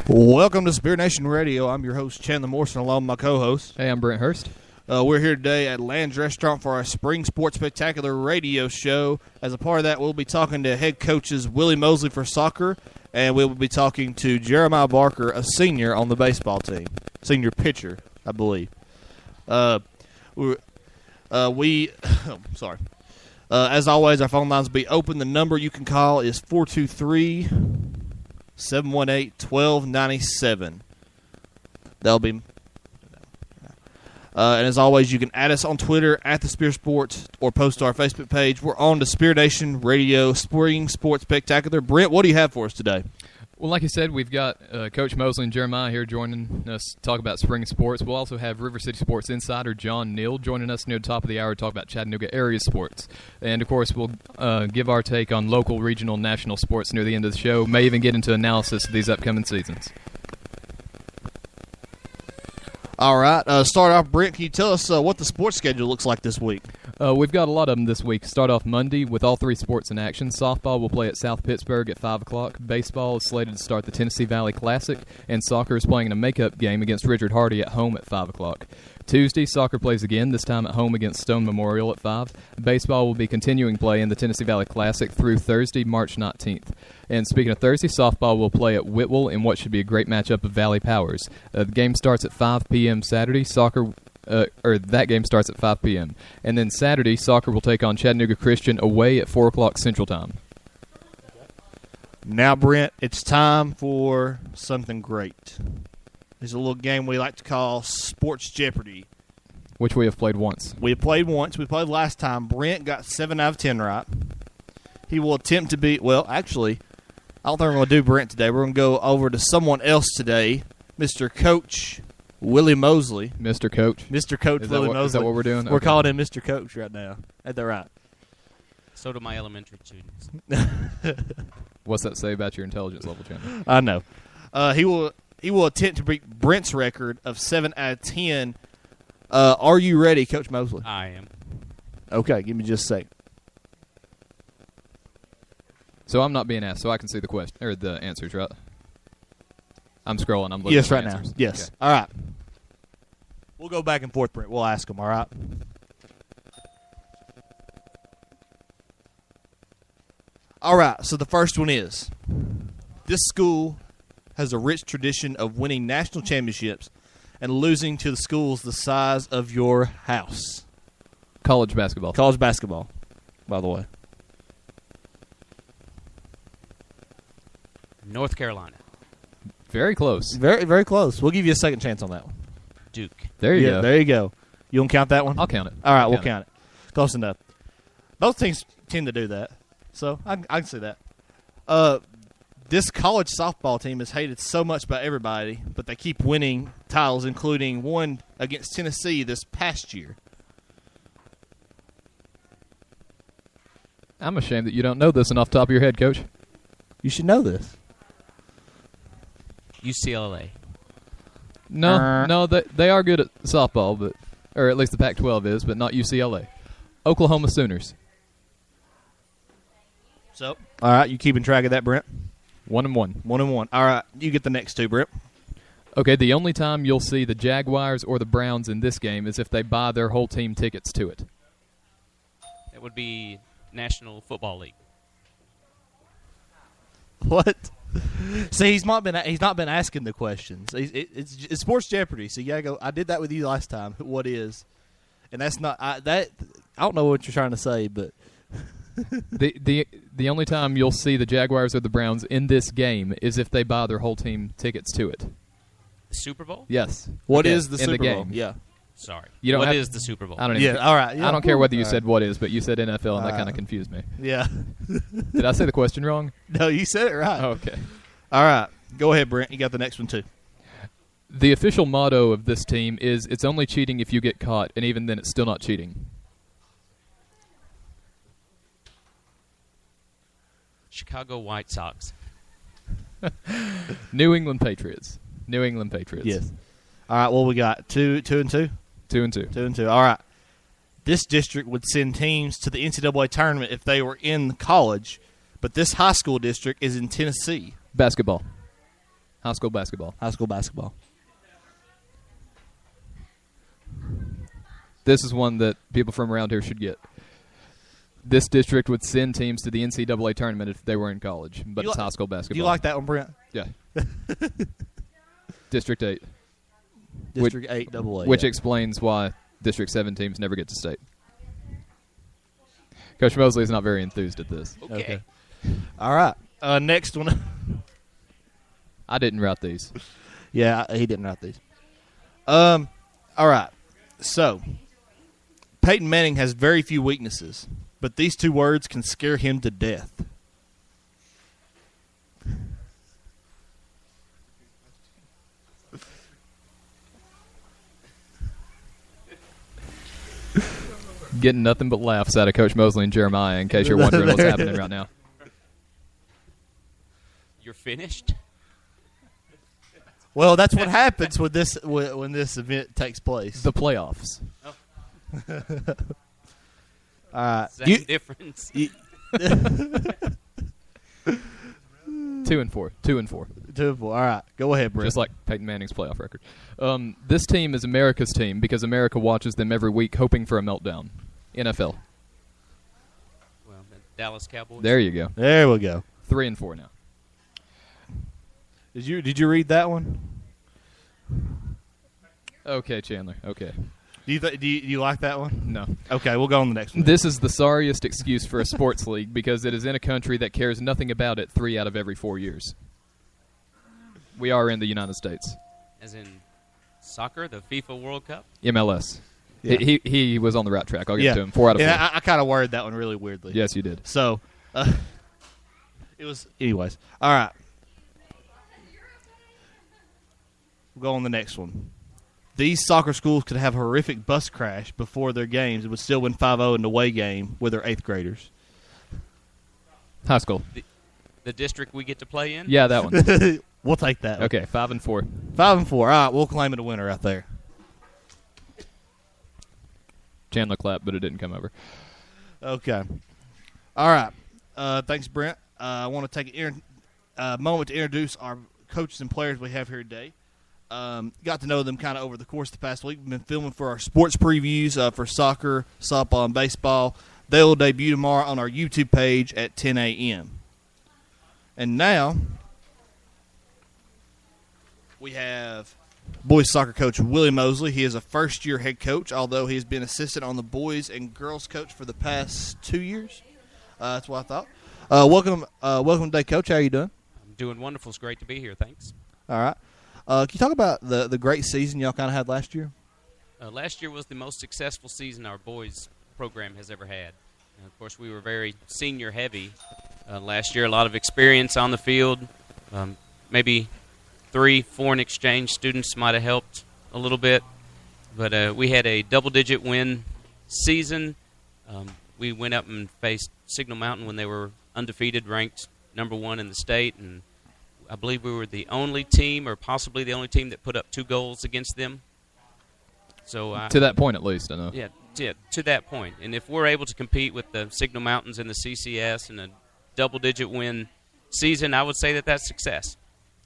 Welcome to Spirit Nation Radio. I'm your host, Chandler Morrison, along with my co-host. Hey, I'm Brent Hurst. We're here today at Land's Restaurant for our Spring Sports Spectacular radio show. As a part of that, we'll be talking to head coaches Willie Mosley for soccer, and we'll be talking to Jeremiah Barker, a senior on the baseball team. Senior pitcher, I believe. As always, our phone lines will be open. The number you can call is 423-718-1297. That'll be... and as always, you can add us on Twitter at The Spirit Sports or post to our Facebook page. We're on the Spirit Nation Radio Spring Sports Spectacular. Brent, what do you have for us today? Well, like you said, we've got Coach Mosley and Jeremiah here joining us to talk about spring sports. We'll also have River City Sports Insider John Neal joining us near the top of the hour to talk about Chattanooga area sports. And, of course, we'll give our take on local, regional, national sports near the end of the show. May even get into analysis of these upcoming seasons. All right. Start off, Brent, can you tell us what the sports schedule looks like this week? We've got a lot of them this week. Start off Monday with all three sports in action. Softball will play at South Pittsburgh at 5 o'clock. Baseball is slated to start the Tennessee Valley Classic. And soccer is playing in a makeup game against Richard Hardy at home at 5 o'clock. Tuesday, soccer plays again, this time at home against Stone Memorial at 5. Baseball will be continuing play in the Tennessee Valley Classic through Thursday, March 19th. And speaking of Thursday, softball will play at Whitwell in what should be a great matchup of Valley Powers. The game starts at 5 p.m. Saturday. That game starts at 5 p.m. And then Saturday, soccer will take on Chattanooga Christian away at 4 o'clock Central Time. Now, Brent, it's time for something great. There's a little game we like to call Sports Jeopardy. Which we have played once. We have played once. We played last time. Brent got 7 out of 10 right. He will attempt to beat, well, actually, I don't think we're going to do Brent today. We're going to go over to someone else today, Mr. Coach Willie Mosley. Mr. Coach. Mr. Coach Willie Mosley. Is that what we're doing? We're calling him Mr. Coach right now. Is that right? So do my elementary students. What's that say about your intelligence level, Chandler? I know. He will attempt to beat Brent's record of 7 out of 10. Are you ready, Coach Mosley? I am. Okay, give me just a second. So I'm not being asked, so I can see the question or the answers, right? I'm scrolling. I'm looking. Yes, at right answers. now. Yes. Okay. All right. We'll go back and forth, Brent. We'll ask them. All right. All right. So the first one is: this school has a rich tradition of winning national championships and losing to the schools the size of your house. College basketball. College basketball, by the way. North Carolina. Very close. Very, very close. We'll give you a second chance on that one. Duke. There you go. There you go. You want to count that one? I'll count it. All right, we'll count it. Close enough. Both teams tend to do that, so I can see that. This college softball team is hated so much by everybody, but they keep winning titles, including one against Tennessee this past year. I'm ashamed that you don't know this off the top of your head, Coach. You should know this. UCLA. No, they are good at softball, or at least the Pac-12 is, but not UCLA. Oklahoma Sooners. So, all right, you keeping track of that, Brent? 1-1. 1-1. All right, you get the next two, Brent. Okay, the only time you'll see the Jaguars or the Browns in this game is if they buy their whole team tickets to it. It would be National Football League. What? See, he's not been asking the questions. It's Sports Jeopardy, so you gotta go. I did that with you last time. What is? And that's not I don't know what you're trying to say, but the only time you'll see the Jaguars or the Browns in this game is if they buy their whole team tickets to it. Super Bowl? Yes. What is the in Super the Bowl? game? Yeah. Sorry. You don't what have- is the Super Bowl? I don't Yeah. even. All right. Yeah. I don't care whether you All said right. what is, but you said NFL, and that All kind of right. confused me. Yeah. Did I say the question wrong? No, you said it right. Oh, okay. All right. Go ahead, Brent. You got the next one too. The official motto of this team is "It's only cheating if you get caught," and even then, it's still not cheating. Chicago White Sox. New England Patriots. New England Patriots. Yes. All right. Well, we got 2 and 2. 2-2. 2 and 2. All right. This district would send teams to the NCAA tournament if they were in college, but this high school district is in Tennessee. Basketball. High school basketball. High school basketball. This is one that people from around here should get. This district would send teams to the NCAA tournament if they were in college, but it's high school basketball. Do you like that one, Brent? Yeah. District 8. District 8 AA. Which explains why District 7 teams never get to state. Coach Mosley is not very enthused at this. Okay. All right. Next one. I didn't write these. Yeah, he didn't write these. All right. So, Peyton Manning has very few weaknesses, but these two words can scare him to death. Getting nothing but laughs out of Coach Mosley and Jeremiah, in case you're wondering what's happening right now. You're finished? Well, that's what happens with this when this event takes place. The playoffs. All right. Same difference. 2 and 4. 2 and 4. 2 and 4. All right. Go ahead, Brent. Just like Peyton Manning's playoff record. This team is America's team because America watches them every week hoping for a meltdown. NFL. Well, the Dallas Cowboys. There you go. There we go. 3 and 4 now. Did you read that one? Okay, Chandler. Okay. Do you like that one? No. Okay, we'll go on the next one. This is the sorriest excuse for a sports league because it is in a country that cares nothing about it 3 out of every 4 years. We are in the United States. As in soccer, the FIFA World Cup? MLS. Yeah. He was on the right track. I'll give it to him. 4 out of 4. Yeah, I kind of worded that one really weirdly. Yes, you did. So, it was. Anyways, all right. We'll go on the next one. These soccer schools could have a horrific bus crash before their games and would still win 5-0 in the away game with their 8th graders. High school. The district we get to play in? Yeah, that one. We'll take that. Okay, 5 and 4. 5 and 4. All right, we'll claim it a winner right there. Chandler clapped, but it didn't come over. Okay. All right. Thanks, Brent. I want to take a moment to introduce our coaches and players we have here today. Got to know them kind of over the course of the past week. We've been filming for our sports previews for soccer, softball, and baseball. They will debut tomorrow on our YouTube page at 10 a.m. And now we have boys soccer coach Willie Mosley. He is a first-year head coach, although he has been assistant on the boys and girls coach for the past 2 years. That's what I thought. Welcome today, Coach. How are you doing? I'm doing wonderful. It's great to be here. Thanks. All right. Can you talk about the great season y'all kind of had last year? Last year was the most successful season our boys program has ever had. Of course, we were very senior-heavy last year. A lot of experience on the field. Maybe 3 foreign exchange students might have helped a little bit. But we had a double-digit win season. We went up and faced Signal Mountain when they were undefeated, ranked number 1 in the state, and I believe we were the only team, or possibly the only team, that put up 2 goals against them. So to that point, at least, I know. Yeah, to that point. And if we're able to compete with the Signal Mountains and the CCS in a double-digit win season, I would say that that's success.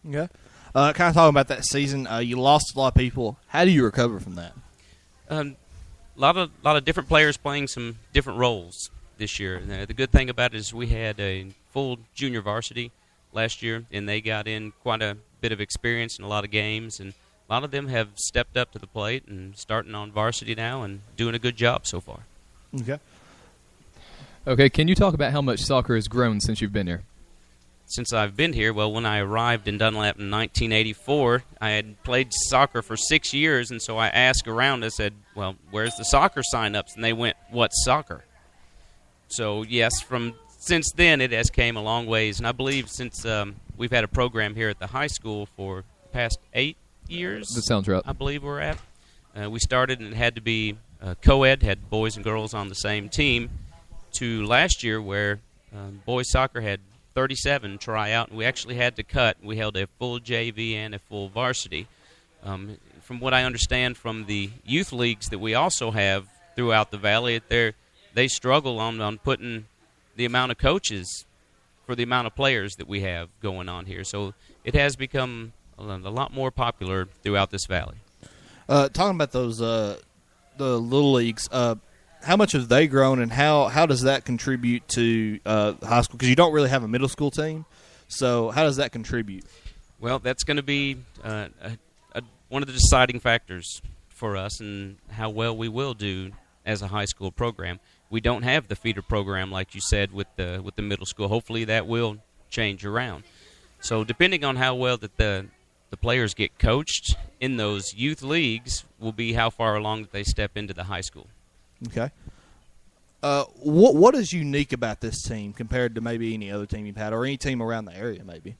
Okay. Kind of talking about that season, you lost a lot of people. How do you recover from that? A lot of different players playing some different roles this year. And the good thing about it is we had a full junior varsity last year, and they got in quite a bit of experience in a lot of games, and a lot of them have stepped up to the plate and starting on varsity now and doing a good job so far. Okay. Okay, can you talk about how much soccer has grown since you've been here? Since I've been here, well, when I arrived in Dunlap in 1984, I had played soccer for 6 years, and so I asked around, I said, well, where's the soccer sign-ups? And they went, what's soccer? So, yes, since then, it has came a long ways, and I believe since we've had a program here at the high school for the past 8 years. That sounds right. I believe we're at. We started, and it had to be co-ed, had boys and girls on the same team, to last year where boys soccer had 37 try out, and we actually had to cut. We held a full JV and a full varsity. From what I understand from the youth leagues that we also have throughout the valley, they struggle on putting the amount of coaches for the amount of players that we have going on here. So it has become a lot more popular throughout this valley. Talking about those the little leagues, how much have they grown, and how does that contribute to high school? Because you don't really have a middle school team, so how does that contribute? Well, that's going to be one of the deciding factors for us and how well we will do as a high school program. We don't have the feeder program like you said with the middle school. Hopefully that will change around. So depending on how well that the players get coached in those youth leagues will be how far along that they step into the high school. Okay. What is unique about this team compared to maybe any other team you've had, or any team around the area maybe?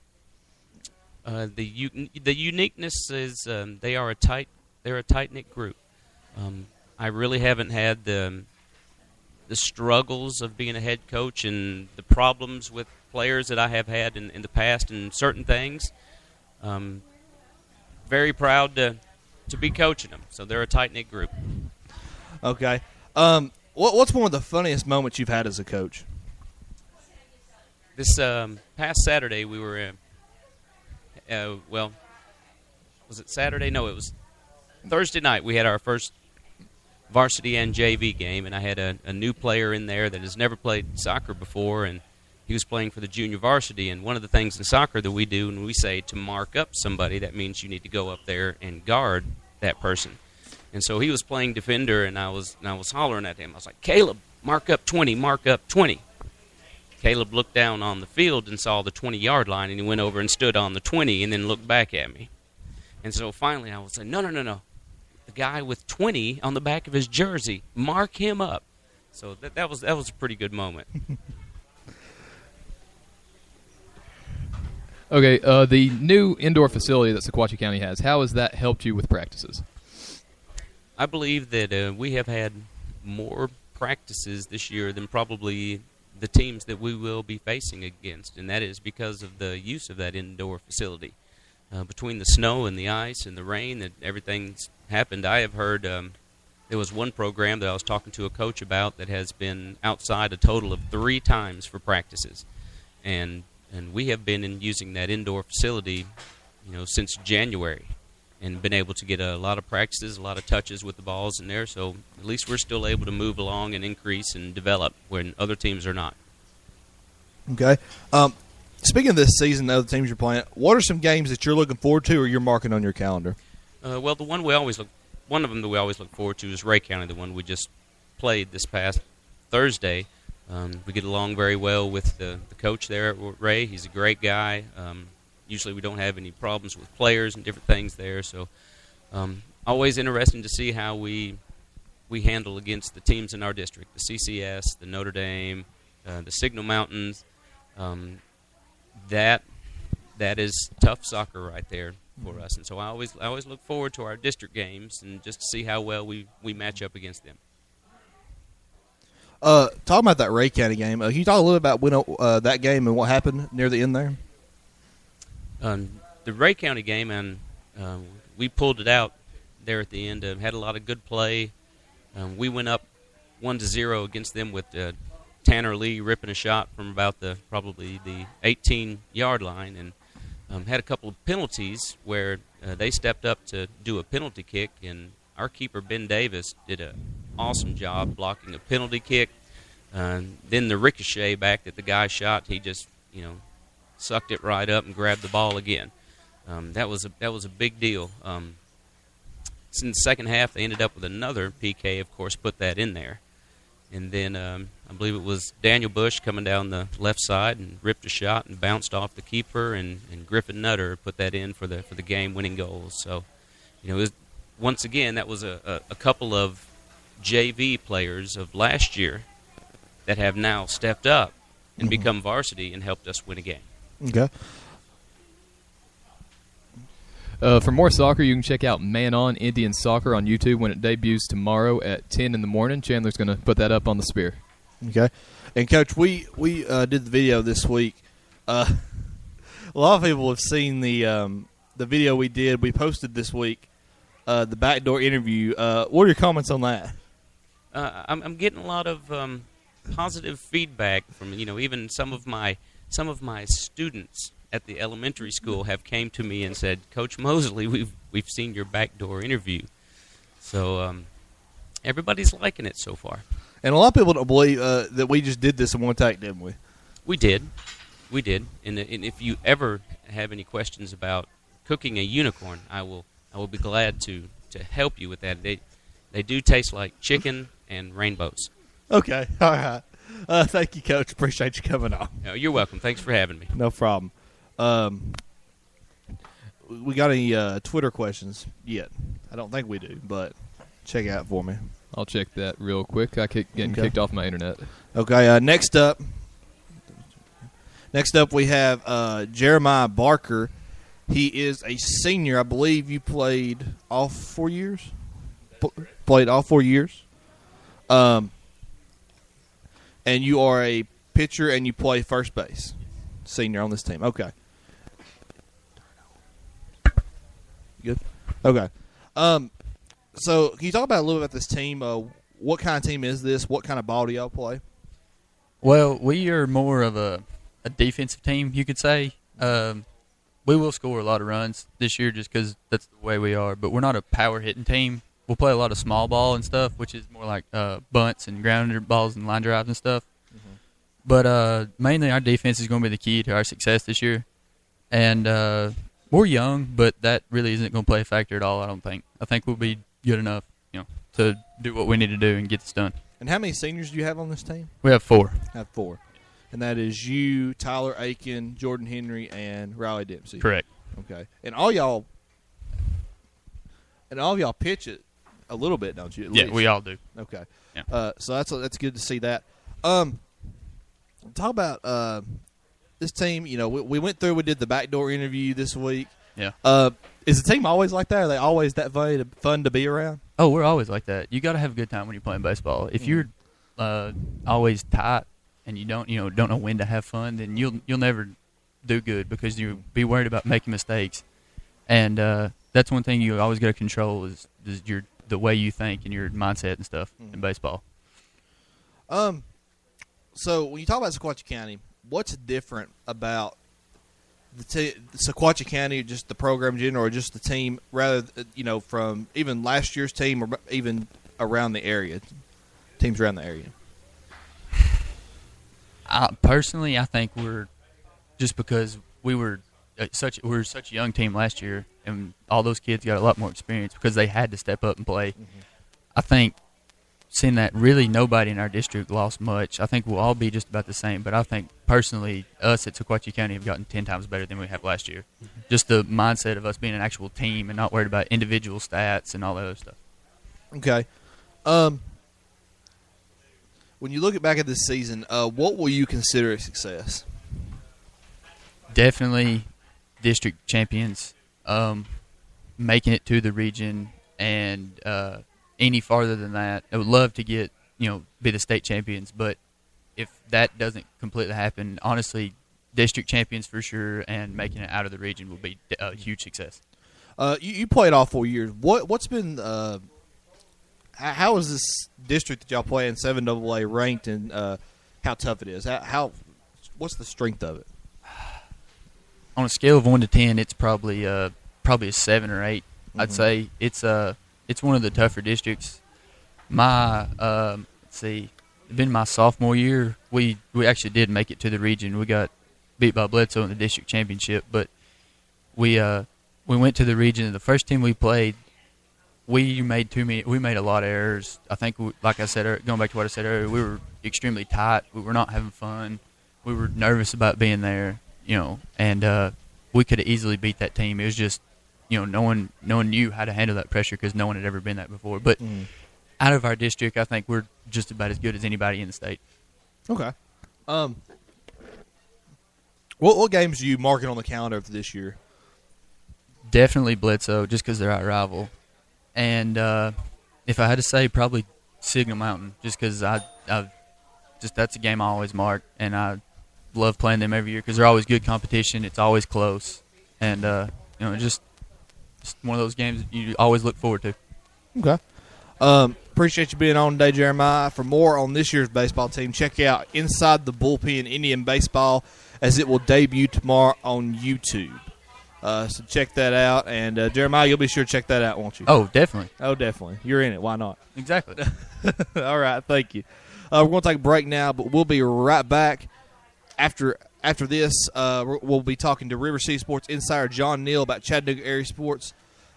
The uniqueness is they're a tight-knit group. I really haven't had the struggles of being a head coach and the problems with players that I have had in the past and certain things. Very proud to be coaching them. So they're a tight-knit group. Okay. What's one of the funniest moments you've had as a coach? This past Saturday we were was it Saturday? No, it was Thursday night. We had our first varsity and JV game, and I had a new player in there that has never played soccer before, and he was playing for the junior varsity. And one of the things in soccer that we do when we say to mark up somebody, that means you need to go up there and guard that person. And so he was playing defender, and I was hollering at him. I was like, "Caleb, mark up 20, mark up 20." Caleb looked down on the field and saw the 20-yard line, and he went over and stood on the 20 and then looked back at me. And so finally I was like, no. The guy with 20 on the back of his jersey, mark him up. So that was a pretty good moment. Okay, the new indoor facility that Sequatchie County has, how has that helped you with practices? I believe that we have had more practices this year than probably the teams that we will be facing against, and that is because of the use of that indoor facility. Between the snow and the ice and the rain that everything's happened, I have heard there was one program that I was talking to a coach about that has been outside a total of 3 times for practices, and we have been using that indoor facility, since January, and been able to get a lot of practices, a lot of touches with the balls in there. So at least we're still able to move along and increase and develop when other teams are not. Okay. Speaking of this season, the other teams you're playing, what are some games that you're looking forward to or you're marking on your calendar? Well, one of them that we always look forward to is Ray County, the one we just played this past Thursday. We get along very well with the coach there at Ray. He's a great guy. Usually we don't have any problems with players and different things there. So always interesting to see how we handle against the teams in our district, the CCS, the Notre Dame, the Signal Mountains. That is tough soccer right there for us. And so I always look forward to our district games and just to see how well we match up against them. Talking about that Ray County game, can you talk a little about that game and what happened near the end there? The Ray County game, and we pulled it out there at the end. Had a lot of good play. We went up 1-0 against them with Tanner Lee ripping a shot from about probably the 18-yard line, and had a couple of penalties where they stepped up to do a penalty kick, and our keeper Ben Davis did an awesome job blocking a penalty kick. Then the ricochet back that the guy shot, he just sucked it right up and grabbed the ball again. That was a big deal. In the second half, they ended up with another PK, of course, put that in there. And then I believe it was Daniel Bush coming down the left side and ripped a shot and bounced off the keeper, and Griffin Nutter put that in for the game-winning goals. So, once again, that was a couple of JV players of last year that have now stepped up and become varsity and helped us win a game. Okay. For more soccer, you can check out Man On Indian Soccer on YouTube when it debuts tomorrow at 10 in the morning. Chandler's going to put that up on the Spear. Okay. And, Coach, we did the video this week. A lot of people have seen the video we did. We posted this week, the backdoor interview. What are your comments on that? I'm getting a lot of positive feedback from even some of my students at the elementary school have came to me and said, Coach Mosley, we've seen your backdoor interview. So everybody's liking it so far. And a lot of people don't believe that we just did this in one take, didn't we? We did. And if you ever have any questions about cooking a unicorn, I will be glad to help you with that. They do taste like chicken and rainbows. Okay, all right. Thank you, Coach. Appreciate you coming on. No, you're welcome. Thanks for having me. No problem. We got any Twitter questions yet? I don't think we do, but check it out for me. I'll check that real quick. I keep getting Okay. kicked off my internet. Okay, next up we have Jeremiah Barker. He is a senior. I believe you played all 4 years? Played all 4 years. And you are a pitcher and you play first base. Senior on this team. Okay. Good? Okay. So can you talk about a little bit about this team? What kind of team is this? What kind of ball do y'all play? Well, we are more of a defensive team, you could say. We will score a lot of runs this year just because that's the way we are. But we're not a power-hitting team. We'll play a lot of small ball and stuff, which is more like bunts and grounder balls and line drives and stuff. Mm-hmm. But mainly our defense is going to be the key to our success this year. And we're young, but that really isn't going to play a factor at all, I don't think. I think we'll be good enough, to do what we need to do and get this done. And how many seniors do you have on this team? We have 4. I have 4. And that is you, Tyler Aiken, Jordan Henry, and Riley Dempsey. Correct. Okay. And all y'all pitch it a little bit, don't you? At Yeah, least? we all do. Okay. Yeah. So that's good to see that. Talk about this team. We went through. We did the backdoor interview this week. Yeah. Is the team always like that? Are they always that fun to be around? Oh, we're always like that. You got to have a good time when you're playing baseball. If you're always tight and you don't know when to have fun, then you'll never do good because you'll be worried about making mistakes. And that's one thing you always got to control is the way you think and your mindset and stuff in baseball. So when you talk about Sequatchie County, what's different about Sequatchie County, just the program in general, or just the team, rather from even last year's team or even around the area, teams around the area? Personally, I think we're just because we were such a young team last year, and all those kids got a lot more experience because they had to step up and play. Mm-hmm. I think seeing that really nobody in our district lost much. I think we'll all be just about the same, but I think personally us at Sequatchie County have gotten 10 times better than we have last year. Mm-hmm. Just the mindset of us being an actual team and not worried about individual stats and all that other stuff. Okay. When you look back at this season, what will you consider a success? Definitely district champions, making it to the region, and any farther than that. I would love to get, be the state champions, but if that doesn't completely happen, honestly, district champions for sure, and making it out of the region will be a huge success. You played all 4 years. What's been how is this district that y'all play in 7AA ranked, and how tough it is? What's the strength of it? On a scale of 1 to 10, it's probably a 7 or 8. Mm-hmm. I'd say it's one of the tougher districts. Let's see, been my sophomore year. We actually did make it to the region. We got beat by Bledsoe in the district championship, but we went to the region. And the first team we played, we made a lot of errors. I think, like I said, going back to what I said earlier, we were extremely tight. We were not having fun. We were nervous about being there, and we could have easily beat that team. It was just, no one knew how to handle that pressure because no one had ever been that before. But out of our district, I think we're just about as good as anybody in the state. Okay. What games are you marking on the calendar for this year? Definitely Bledsoe, just because they're our rival. And if I had to say, probably Signal Mountain, just because that's a game I always mark, and I love playing them every year because they're always good competition. It's always close, and just one of those games you always look forward to. Okay. Appreciate you being on today, Jeremiah. For more on this year's baseball team, check out Inside the Bullpen Indian Baseball as it will debut tomorrow on YouTube. So check that out. And Jeremiah, you'll be sure to check that out, won't you? Oh, definitely. Oh, definitely. You're in it. Why not? Exactly. All right. Thank you. We're going to take a break now, but we'll be right back. After this, we'll be talking to River City Sports insider John Neal about Chattanooga area sports.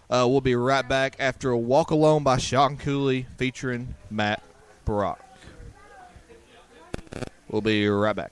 We'll be right back after a Walk Alone by Sean Cooley featuring Matt Brock. We'll be right back.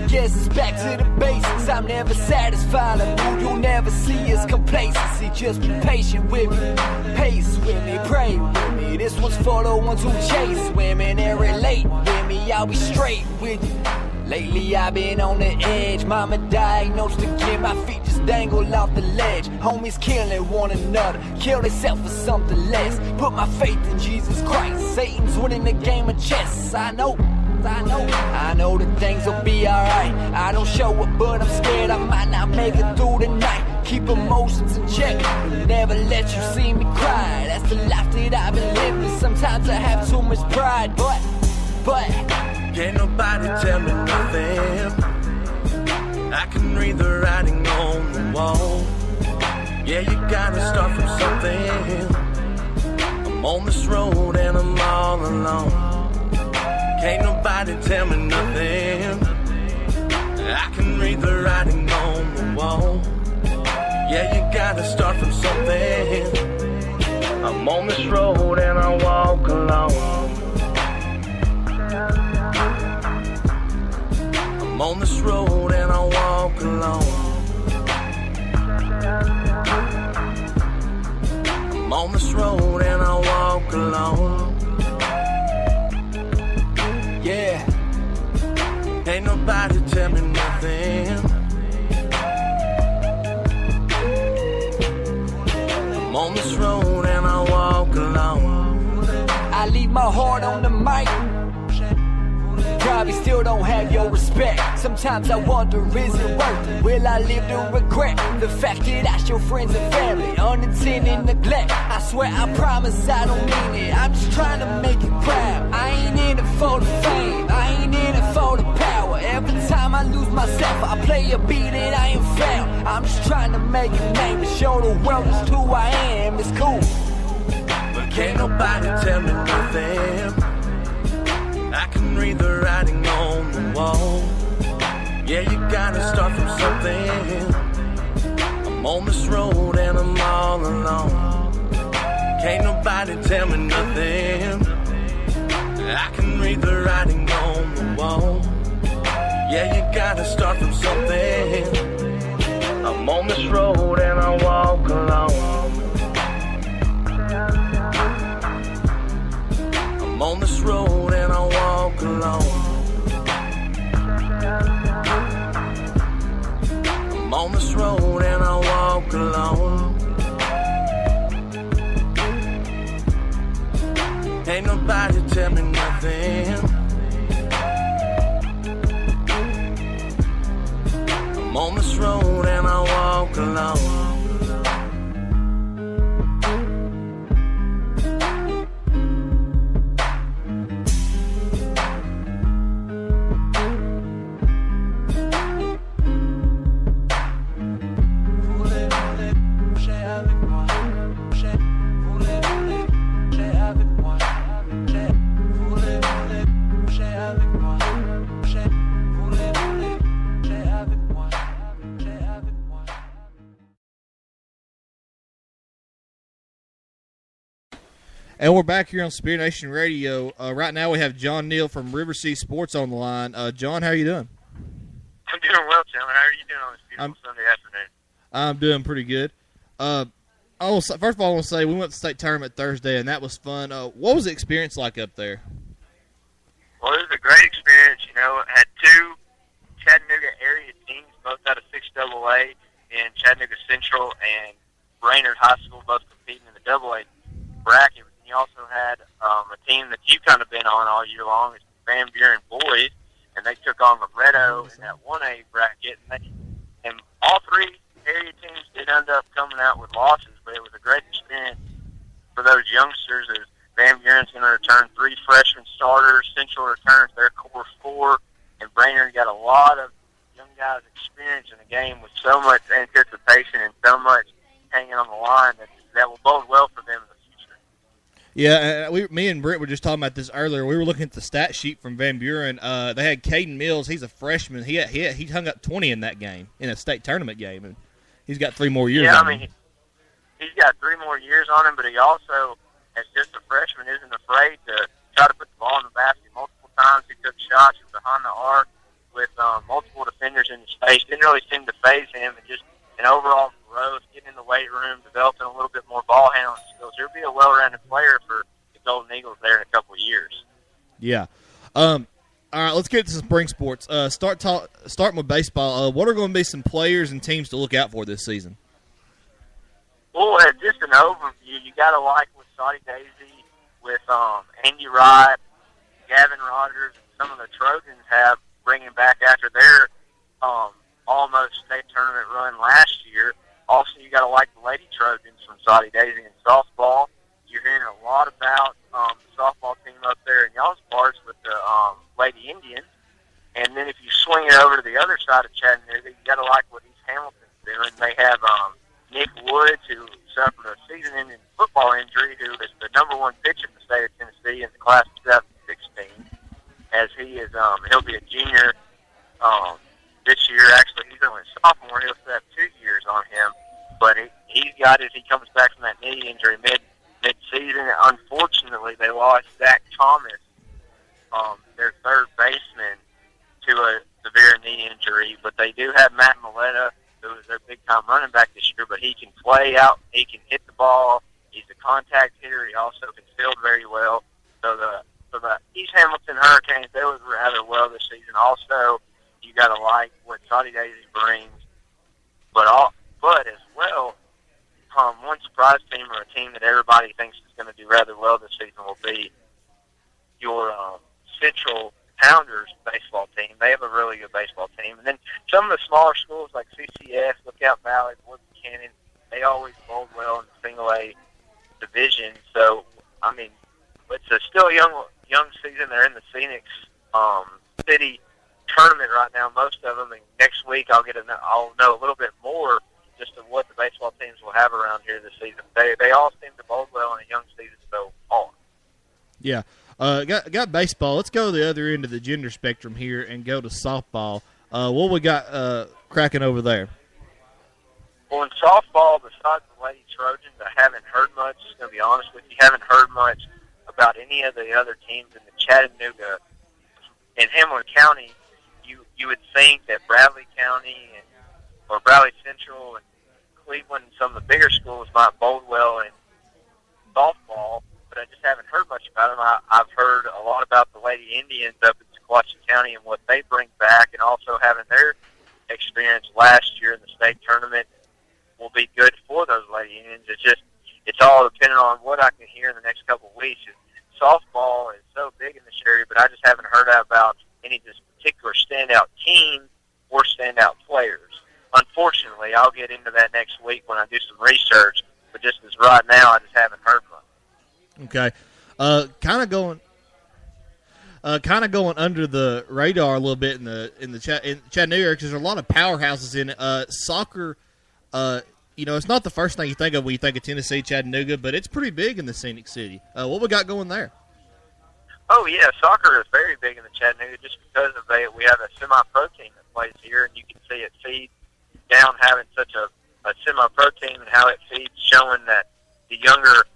Guess it's back to the basics. I'm never satisfied. A mood you'll never see is complacency. Just be patient with me, pace with me, pray with me. This one's for the ones who chase women and relate with me. I'll be straight with you. Lately I've been on the edge. Mama diagnosed again, my feet just dangle off the ledge. Homies killing one another, kill themselves for something less. Put my faith in Jesus Christ. Satan's winning the game of chess. I know that things will be alright. I don't show it, but I'm scared I might not make it through the night. Keep emotions in check, never let you see me cry. That's the life that I've been living. Sometimes I have too much pride, but can't nobody tell me nothing. I can read the writing on the wall. Yeah, you gotta start from something. I'm on this road and I'm all alone. Can't nobody tell me nothing. I can read the writing on the wall. Yeah, you gotta start from something. I'm on this road and I walk alone. I'm on this road and I walk alone. I'm on this road and I walk alone. yeah. Ain't nobody tell me nothing. I'm on this road and I walk alone. I leave my heart on the mic. Probably still don't have your respect. Sometimes I wonder, is it worth it? Will I live to regret the fact that I show friends and family unintended neglect? I swear, I promise I don't mean it. I'm just trying to make you proud. I ain't in it for the fame, I ain't in it for the power. Every time I lose myself, I play a beat that I ain't found. I'm just trying to make a name and show the world just who I am. It's cool, but can't nobody tell me nothing. I can read the writing on the wall. Yeah, you gotta start from something. I'm on this road and I'm all alone. Can't nobody tell me nothing. I can read the writing on the wall. Yeah, you gotta start from something. I'm on this road and I walk alone. I'm on this road and I walk alone. I'm on this road and I walk alone. Ain't nobody tell me nothing. I'm on this road and I walk alone. And we're back here on Spirit Nation Radio. Right now we have John Neal from River City Sports on the line. John, how are you doing? I'm doing well, Chandler. How are you doing on this beautiful Sunday afternoon? I'm doing pretty good. First of all, I want to say we went to the state tournament Thursday, and that was fun. What was the experience like up there? Well, it was a great experience. You know, I had two Chattanooga area teams, both out of 6AA in Chattanooga Central and Brainerd High School, both competing in the AA bracket. You also had a team that you've kind of been on all year long, it's the Van Buren boys, and they took on Loretto in that 1A bracket. And all three area teams did end up coming out with losses, but it was a great experience for those youngsters. As Van Buren's going to return 3 freshman starters, Central returns their core 4, and Brainerd got a lot of young guys experience in the game with so much anticipation and so much hanging on the line that will bode well for them in the future. Yeah, me and Brent were just talking about this earlier. We were looking at the stat sheet from Van Buren. They had Caden Mills. He's a freshman. He hung up 20 in that game, in a state tournament game, and he's got 3 more years on him. He's got 3 more years on him, but he also, as just a freshman, isn't afraid to try to put the ball in the basket multiple times. He took shots from behind the arc with multiple defenders in his face. Didn't really seem to faze him, and just an overall growth, getting in the weight room, developing a little bit more ball handling skills. He'll be a well-rounded player for the Golden Eagles there in a couple of years. Yeah. All right, let's get to some spring sports. Starting with baseball, what are going to be some players and teams to look out for this season? Well, as just an overview, you got to like with Saudi Daisy, with Andy Wright, Gavin Rogers, and some of the Trojans have bringing back after their almost state tournament run last year. Also, you got to like the Lady Trojans from Saudi Daisy in softball. You're hearing a lot about the softball team up there in y'all's parts with the Lady Indians. And then if you swing it over to the other side of Chattanooga, you got to like what East Hamilton's doing. They have Nick Woods, who suffered a season-ending football injury, who is the number 1 pitcher in the state of Tennessee in the class of 2016. As he is, he'll be a junior this year. Actually, he's only a sophomore. He'll still have 2 years on him, but he's got it. He comes back from that knee injury mid-season. Unfortunately, they lost Zach Thomas, their third baseman, to a severe knee injury. But they do have Matt Miletta, who is their big-time running back this year. But he can play out. He can hit the ball. He's a contact hitter. He also can field very well. So the East Hamilton Hurricanes, they look rather well this season. Also, you got to like what Saudi Daisy brings, but as well, one surprise team or a team that everybody thinks is going to do rather well this season will be your Central Pounders baseball team. They have a really good baseball team, and then some of the smaller schools like CCS, Lookout Valley, Fort Buchanan, they always bowl well in the single A division. So, I mean, it's still a young season. They're in the Phoenix City tournament right now, most of them. And next week I'll know a little bit more just of what the baseball teams will have around here this season. They all seem to bowl well in a young season so far. Yeah. Got baseball. Let's go to the other end of the gender spectrum here and go to softball. What we got cracking over there? Well, in softball, besides the Lady Trojans, I haven't heard much. Just going to be honest with you, haven't heard much about any of the other teams in the Chattanooga and Hamilton County. You would think that Bradley County or Bradley Central and Cleveland and some of the bigger schools might bowl well in softball, but I just haven't heard much about them. I've heard a lot about the Lady Indians up in Sequatchie County and what they bring back, and also having their experience last year in the state tournament will be good for those Lady Indians. It's all dependent on what I can hear in the next couple of weeks. Softball is so big in this area, but I just haven't heard about any just particular standout team or standout players. Unfortunately, I'll get into that next week when I do some research, but just as right now, I just haven't heard much. Okay. Kind of going under the radar a little bit in Chattanooga, because there's a lot of powerhouses in it. Soccer, it's not the first thing you think of when you think of Tennessee, Chattanooga, but it's pretty big in the Scenic City. What we got going there? Oh, yeah, soccer is very big in the Chattanooga just because we have a semi-pro team that plays here, and you can see it feed down having such a semi-pro team and how it feeds, showing that the younger,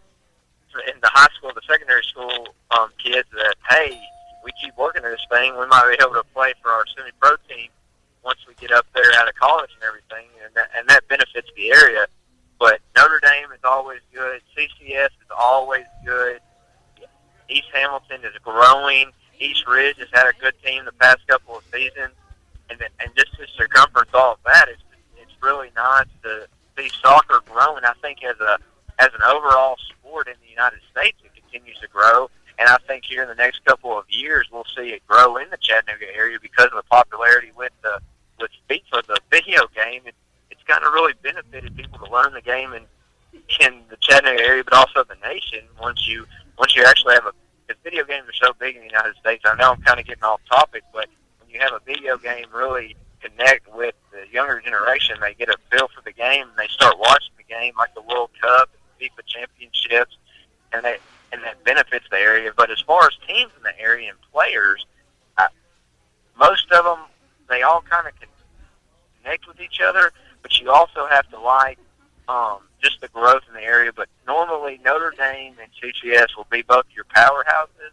in the high school, the secondary school kids that, hey, we keep working at this thing, we might be able to play for our semi-pro team once we get up there out of college and everything, and that benefits the area. But Notre Dame is always good. CCS is always good. East Hamilton is growing. East Ridge has had a good team the past couple of seasons, and just the circumference, all of that, it's really nice to see soccer growing. I think as an overall sport in the United States, it continues to grow. And I think here in the next couple of years, we'll see it grow in the Chattanooga area because of the popularity with FIFA, the video game. It's kind of really benefited people to learn the game in the Chattanooga area, but also the nation. Once you actually have the video games are so big in the United States. I know I'm kind of getting off topic, but when you have a video game really connect with the younger generation, they get a feel for the game and they start watching the game, like the World Cup and the FIFA championships, and that benefits the area. But as far as teams in the area and players, most of them, they all kind of connect with each other, but you also have to like just the growth in the area. But normally Notre Dame and CCS will be both your powerhouses,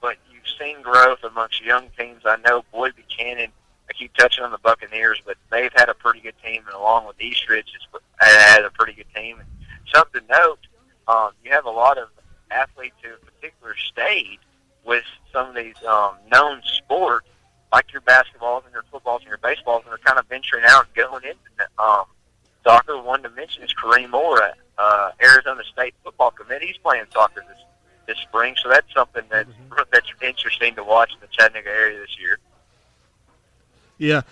but you've seen growth amongst young teams. I know Boyd Buchanan, I keep touching on the Buccaneers, but they've had a pretty good team, and along with Eastridge has a pretty good team. And something to note, you have a lot of athletes who in particular stayed with some of these known sports, like your basketballs and your footballs and your baseballs, and they're kind of venturing out and going into soccer. One to mention is Kareem Moore, Arizona State Football Committee. He's playing soccer this spring, so that's something that's interesting to watch in the Chattanooga area this year. Yeah,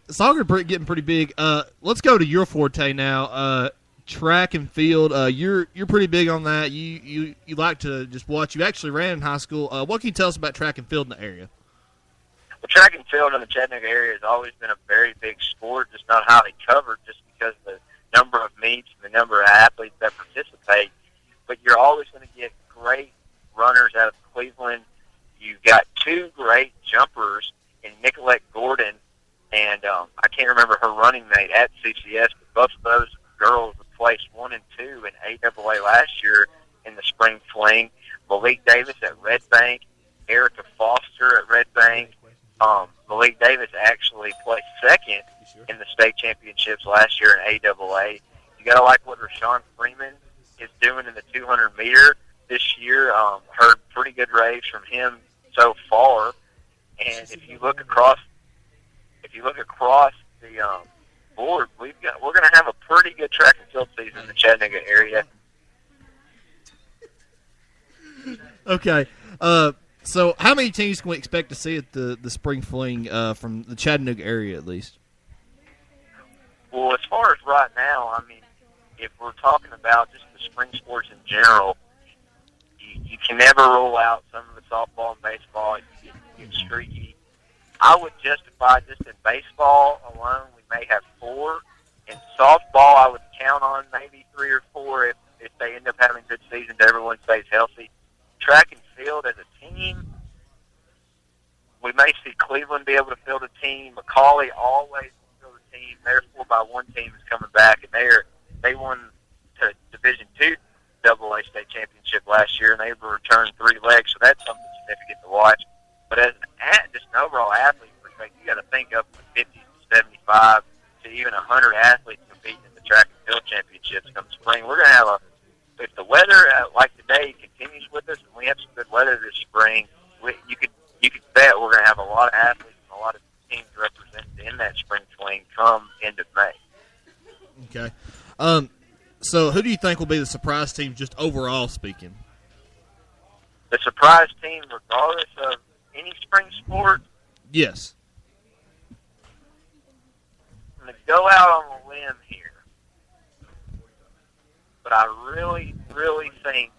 soccer getting pretty big. Let's go to your forte now. Track and field. You're pretty big on that. You like to just watch. You actually ran in high school. What can you tell us about track and field in the area? Well, track and field in the Chattanooga area has always been a very big sport, just not highly covered, just because of the number of meets and the number of athletes that participate. But you're always going to get great runners out of Cleveland. You've got two great jumpers in Nicolette Gordon, and I can't remember her running mate at CCS, but both of those girls were placed 1 and 2 in AAA last year in the spring fling. Malik Davis at Red Bank, Erica Foster at Red Bank. Malik Davis actually placed second in the state championships last year in AAA. You got to like what Rashawn Freeman is doing in the 200-meter this year. Heard pretty good raves from him so far. And if you look across the board, we're going to have a pretty good track and field season in the Chattanooga area. Okay. So how many teams can we expect to see at the spring fling from the Chattanooga area at least? Well, as far as right now, I mean, if we're talking about just the spring sports in general, you can never rule out some of the softball and baseball. You get streaky. I would justify just in baseball alone, we may have 4. In softball, I would count on maybe 3 or 4 if they end up having good seasons, everyone stays healthy. Track and field as a team, we may see Cleveland be able to field a team. McCauley always field a team. Their 4x1 team is coming back, and they won the Division II AA state championship last year, and they returned 3 legs, so that's something significant to watch. But as just an overall athlete perspective, you got to think up from 50 to 75 to even 100 athletes competing in the track and field championships come spring. We're going to have if the weather like today continues with us, and we have some good weather this spring, you could bet we're going to have a lot of athletes and a lot of teams represented in that spring fling come end of May. Okay. So who do you think will be the surprise team, just overall speaking? The surprise team, regardless of any spring sport? Yes. I'm going to go out on a limb here, but I really, really think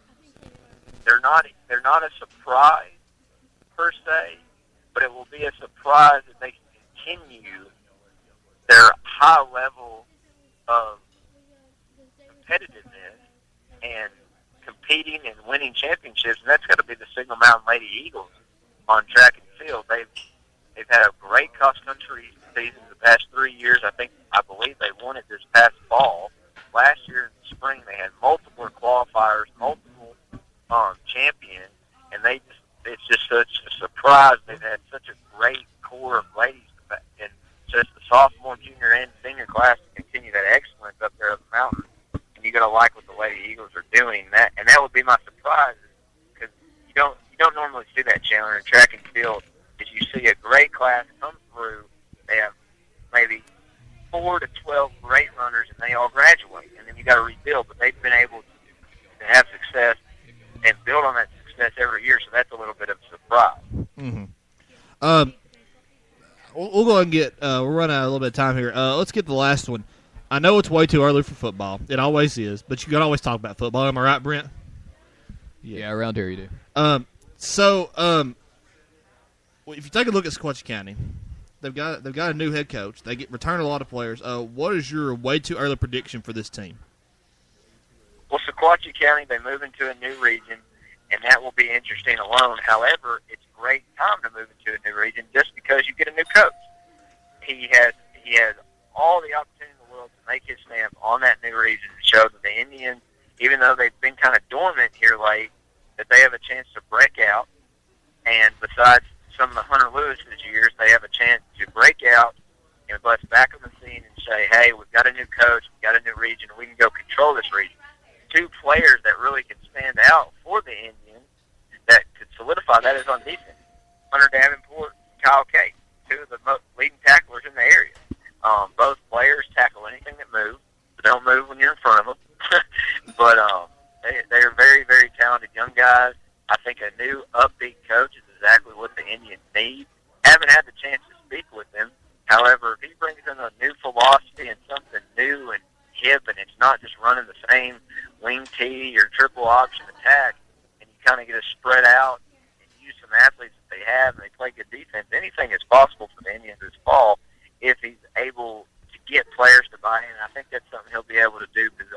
they're not a surprise per se, but it will be a surprise if they can continue their high level of competitiveness and competing and winning championships, and that's got to be the Signal Mountain Lady Eagles on track and field. They've had a great cross-country season the past 3 years. I believe they won it this past fall. Last year in the spring, they had multiple qualifiers, multiple champions, and it's just such a surprise. They've had such a great core of ladies in just the sophomore, junior, and senior class to continue that excellence up there up the mountain. And you got to like what the Lady Eagles are doing. That would be my surprise, because you don't normally see that, Chandler, in track and field. Is you see a great class come through, they have maybe 4 to 12 great runners, and they all graduate, and then you got to rebuild. But they've been able to have success and build on that success process every year, so that's a little bit of a surprise. Mm-hmm. We'll go ahead and get. We're running out of a little bit of time here. Let's get the last one. I know it's way too early for football. It always is, but you can always talk about football. Am I right, Brent? Yeah, around here you do. If you take a look at Sequatchie County, they've got a new head coach. They return a lot of players. What is your way too early prediction for this team? Well, Sequatchie County, they move into a new region, and that will be interesting alone. However, it's a great time to move into a new region just because you get a new coach. He has all the opportunity in the world to make his stamp on that new region and show that the Indians, even though they've been kind of dormant here late, that they have a chance to break out. And besides some of the Hunter Lewis's years, they have a chance to break out and bust back on the scene and say, hey, we've got a new coach, we've got a new region, and we can go control this region. Two players that really can stand out for the Indians that could solidify that is on defense. Hunter Davenport and Kyle Cate, two of the leading tacklers in the area. Both players tackle anything that moves. They don't move when you're in front of them. But they're very, very talented young guys. I think a new upbeat coach is exactly what the Indians need. Haven't had the chance to speak with them. However, if he brings in a new philosophy and something new and hip, and it's not just running the same wing tee or triple option attack, and you kind of get to spread out and use some athletes that they have, and they play good defense, anything is possible for the Indians this fall if he's able to get players to buy in. I think that's something he'll be able to do because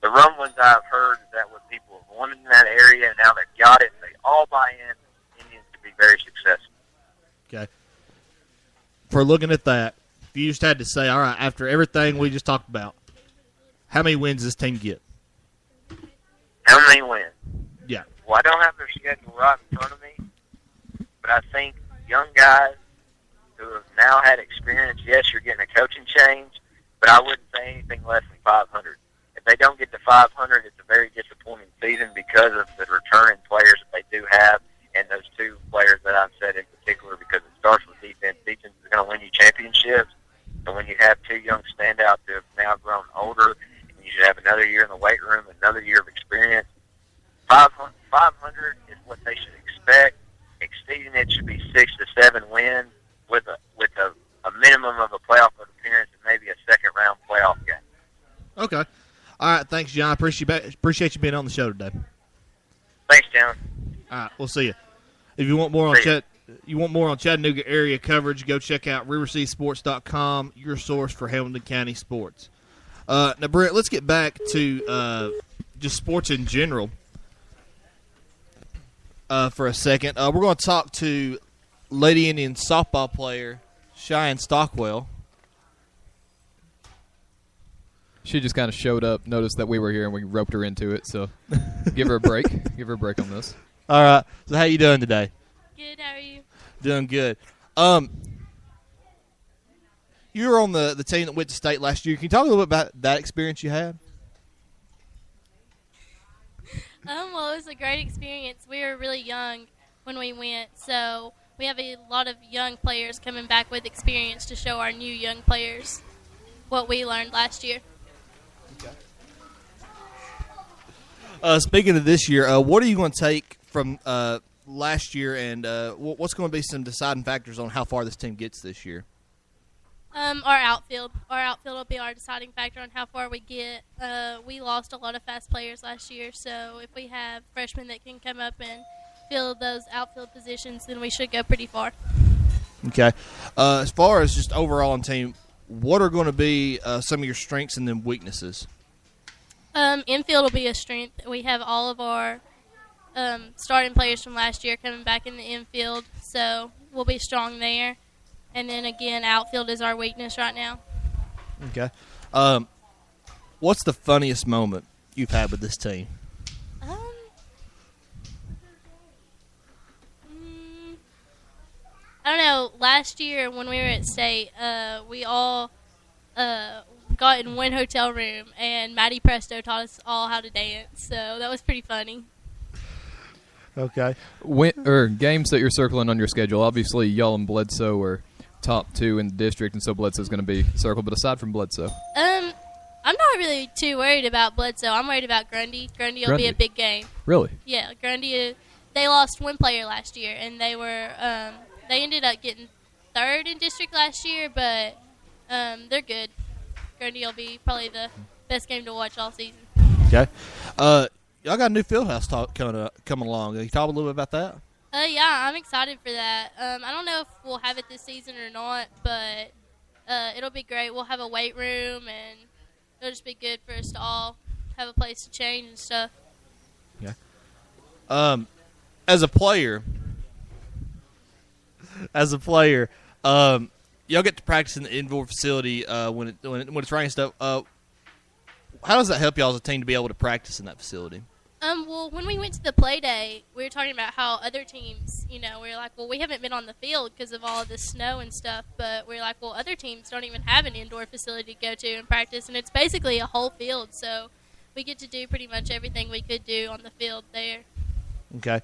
the rumblings I've heard is that what people have wanted in that area, and now they've got it, and they all buy in, the Indians could be very successful. Okay. For looking at that, if you just had to say, all right, after everything we just talked about, how many wins does this team get? How many wins? Yeah. Well, I don't have their schedule right in front of me, but I think young guys who have now had experience, yes, you're getting a coaching change, but I wouldn't say anything less than 500. If they don't get to 500, it's a very disappointing season because of the returning players that they do have, and those two players that I've said in particular, because it starts with defense. Defense is going to win you championships, and when you have two young standouts who have now grown older, and you should have another year in the weight room, another year of experience, 500 is what they should expect. Exceeding it should be 6 to 7 wins with a minimum of a playoff appearance and maybe a second-round playoff game. Okay. All right, thanks, John. Appreciate you being on the show today. Thanks, John. All right, we'll see you. If you want more on Chattanooga area coverage, go check out riverseasports.com, your source for Hamilton County sports. Now, Brent, let's get back to just sports in general for a second. We're going to talk to Lady Indian softball player Cheyenne Stockwell. She just kind of showed up, noticed that we were here, and we roped her into it. So give her a break. Give her a break on this. All right. So how you doing today? Good. How are you? Doing good. You were on the team that went to state last year. Can you talk a little bit about that experience you had? Well, it was a great experience. We were really young when we went, so we have a lot of young players coming back with experience to show our new young players what we learned last year. Speaking of this year, what are you going to take from last year, and what's going to be some deciding factors on how far this team gets this year? Our outfield. Our outfield will be our deciding factor on how far we get. We lost a lot of fast players last year, so if we have freshmen that can come up and fill those outfield positions, then we should go pretty far. Okay. As far as just overall on team, what are going to be some of your strengths and then weaknesses? Infield will be a strength. We have all of our starting players from last year coming back in the infield, so we'll be strong there. And then, again, outfield is our weakness right now. Okay. What's the funniest moment you've had with this team? I don't know. Last year when we were at state, we all got in one hotel room, and Maddie Presto taught us all how to dance. So that was pretty funny. Okay. Games that you're circling on your schedule, obviously y'all and Bledsoe are top 2 in the district, and so Bledsoe's going to be circled. But aside from Bledsoe? I'm not really too worried about Bledsoe. I'm worried about Grundy. Grundy will be a big game. Really? Yeah, Grundy they lost one player last year, and they ended up getting third in district last year, but they're good. Grundy will be probably the best game to watch all season. Okay. Y'all got a new field house coming along. Can you talk a little bit about that? Yeah, I'm excited for that. I don't know if we'll have it this season or not, but it'll be great. We'll have a weight room, and it'll just be good for us to all have a place to change and stuff. Yeah. As a player, y'all get to practice in the indoor facility when it's raining stuff. How does that help y'all as a team to be able to practice in that facility? Well, when we went to the play day, we were talking about how other teams, we were like, well, we haven't been on the field because of all of the snow and stuff, but we were like, well, other teams don't even have an indoor facility to go to and practice, and it's basically a whole field, so we get to do pretty much everything we could do on the field there. Okay.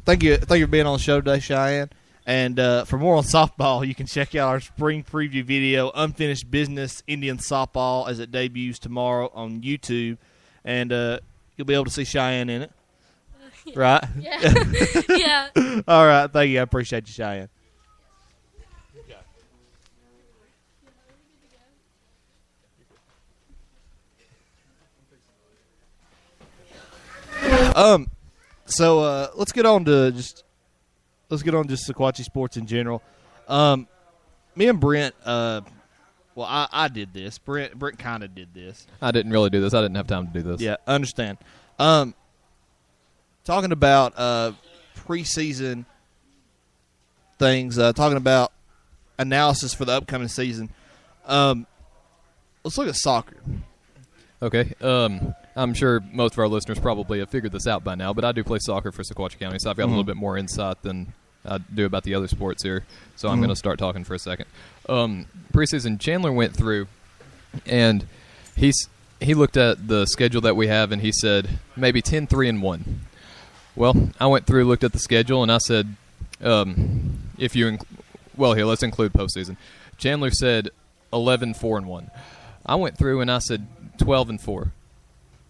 Thank you for being on the show today, Cheyenne. And for more on softball, you can check out our spring preview video, Unfinished Business Indian Softball, as it debuts tomorrow on YouTube. And you'll be able to see Cheyenne in it. Right? Yeah. Yeah. All right. Thank you. I appreciate you, Cheyenne. So let's get on to just Sequatchie sports in general. Me and Brent, I did this. Brent kind of did this. I didn't really do this. I didn't have time to do this. Yeah, I understand. Talking about preseason things, talking about analysis for the upcoming season. Let's look at soccer. Okay. I'm sure most of our listeners probably have figured this out by now, but I do play soccer for Sequatchie County, so I've got a little bit more insight than I do about the other sports here. So I'm going to start talking for a second. Preseason, Chandler went through, and he looked at the schedule that we have, and he said maybe 10-3-1. Well, I went through, looked at the schedule, and I said, let's include postseason. Chandler said 11-4-1. I went through and I said 12-4.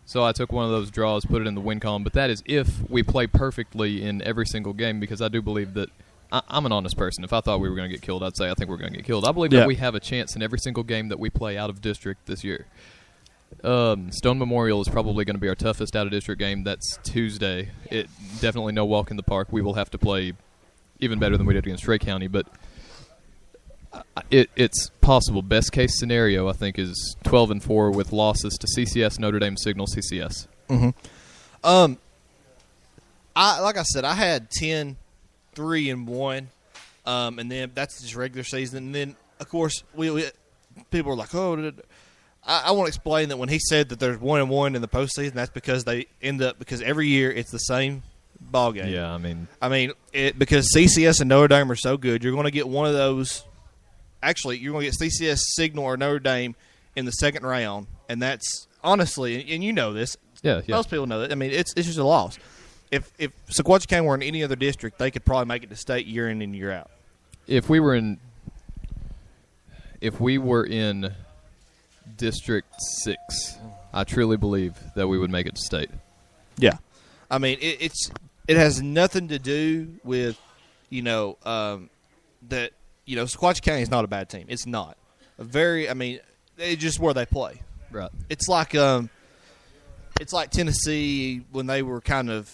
So I took one of those draws, put it in the win column, but that is if we play perfectly in every single game, because I do believe that I'm an honest person. If I thought we were going to get killed, I'd say I think we're going to get killed. I believe that we have a chance in every single game that we play out of district this year. Stone Memorial is probably going to be our toughest out of district game. That's Tuesday. It definitely no walk in the park. We will have to play even better than we did against Stray County, but it's possible. Best case scenario, I think, is 12-4 with losses to CCS, Notre Dame, Signal, CCS. Mm-hmm. Like I said, I had 10-3-1, and then that's just regular season. And then, of course, we people are like, "Oh, I want to explain that when he said that there's 1-1 in the postseason, that's because they end up because every year it's the same ball game. Yeah, because CCS and Notre Dame are so good, you're going to get one of those. Actually, you're going to get CCS, Signal, or Notre Dame in the second round, and that's honestly, and you know this. Yeah. Most people know that. I mean, it's just a loss. If Sequatchie County were in any other district, they could probably make it to state year in and year out. If we were in District 6, I truly believe that we would make it to state. Yeah, I mean it has nothing to do with that. Sequatchie County is not a bad team. It's not it's just where they play. Right. It's like Tennessee when they were kind of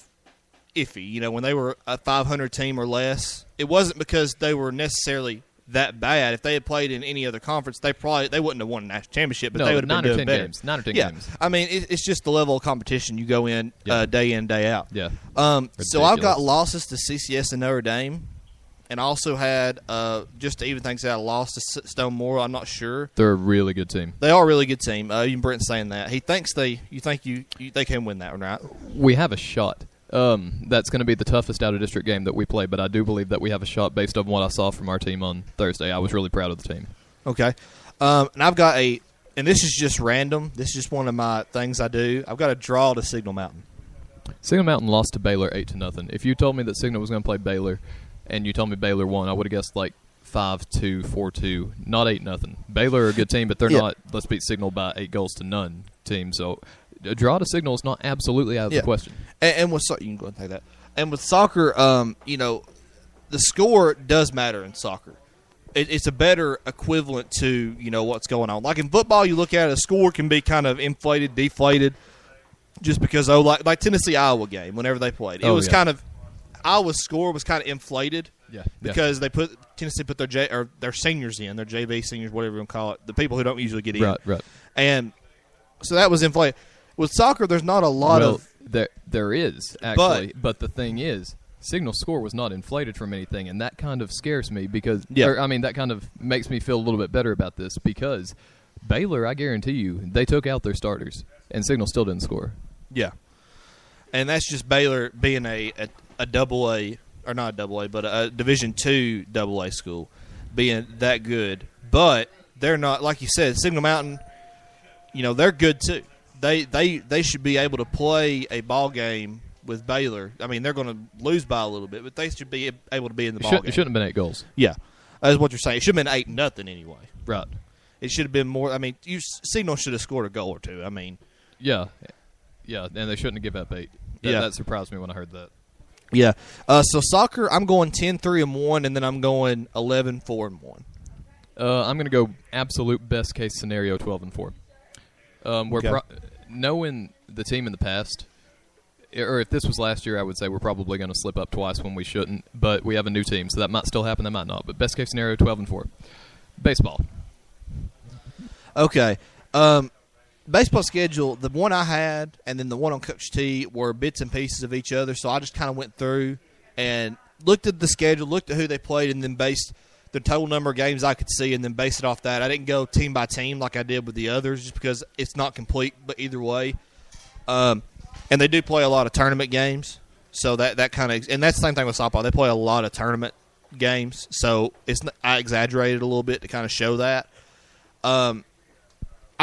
iffy. When they were a 500 team or less, it wasn't because they were necessarily that bad. If they had played in any other conference, they wouldn't have won a national championship, but they would have been doing better. 9 or 10 yeah. games. I mean, it's just the level of competition you go in day in, day out. Yeah. So I've got losses to CCS and Notre Dame, and I also had, just to even things out, a loss to Stone Memorial. I'm not sure. They're a really good team. They are a really good team. Even Brent's saying that. He thinks they can win that one, right? We have a shot. That's going to be the toughest out-of-district game that we play, but I do believe that we have a shot based on what I saw from our team on Thursday. I was really proud of the team. Okay. And I've got and this is just random. This is just one of my things I do. I've got a draw to Signal Mountain. Signal Mountain lost to Baylor 8-0. If you told me that Signal was going to play Baylor and you told me Baylor won, I would have guessed like 5-2, 4-2, not 8-0. Baylor are a good team, but they're not, let's beat Signal by 8-0 team. So a draw to Signal is not absolutely out of the question. And you can go and take that. And with soccer, the score does matter in soccer. It's a better equivalent to, what's going on. Like in football, you look at it, a score can be kind of inflated, deflated, just because, like Tennessee-Iowa game, whenever they played. It was kind of – Iowa's score was kind of inflated because Tennessee put their seniors in, their JV seniors, whatever you want to call it, the people who don't usually get in. Right. And so that was inflated. With soccer, there's not a lot of – There is, actually. But the thing is, Signal's score was not inflated from anything, and that kind of scares me because that kind of makes me feel a little bit better about this because Baylor, I guarantee you, they took out their starters, and Signal still didn't score. Yeah. And that's just Baylor being a double-A, or not a double-A, but a Division II double-A school, being that good. But they're not, like you said, Signal Mountain, they're good too. They should be able to play a ball game with Baylor. I mean, they're going to lose by a little bit, but they should be able to be in the ball game. It shouldn't have been 8 goals. Yeah, that's what you're saying. It should have been 8-0 anyway. Right. It should have been more. I mean, Signal should have scored a goal or two. I mean, yeah, and they shouldn't have given up 8. That surprised me when I heard that. Yeah. So soccer, I'm going 10-3-1, and then I'm going 11-4-1. I'm going to go absolute best case scenario 12-4. Knowing the team in the past, or if this was last year, I would say we're probably going to slip up twice when we shouldn't. But we have a new team, so that might still happen, that might not. But best case scenario 12-4. Baseball. Okay. Baseball schedule, the one I had and then the one on Coach T were bits and pieces of each other, so I just kind of went through and looked at the schedule, looked at who they played, and then based the total number of games I could see and then based it off that. I didn't go team by team like I did with the others just because it's not complete, but either way. And they do play a lot of tournament games, so that kind of – and that's the same thing with softball. They play a lot of tournament games, so I exaggerated a little bit to kind of show that. I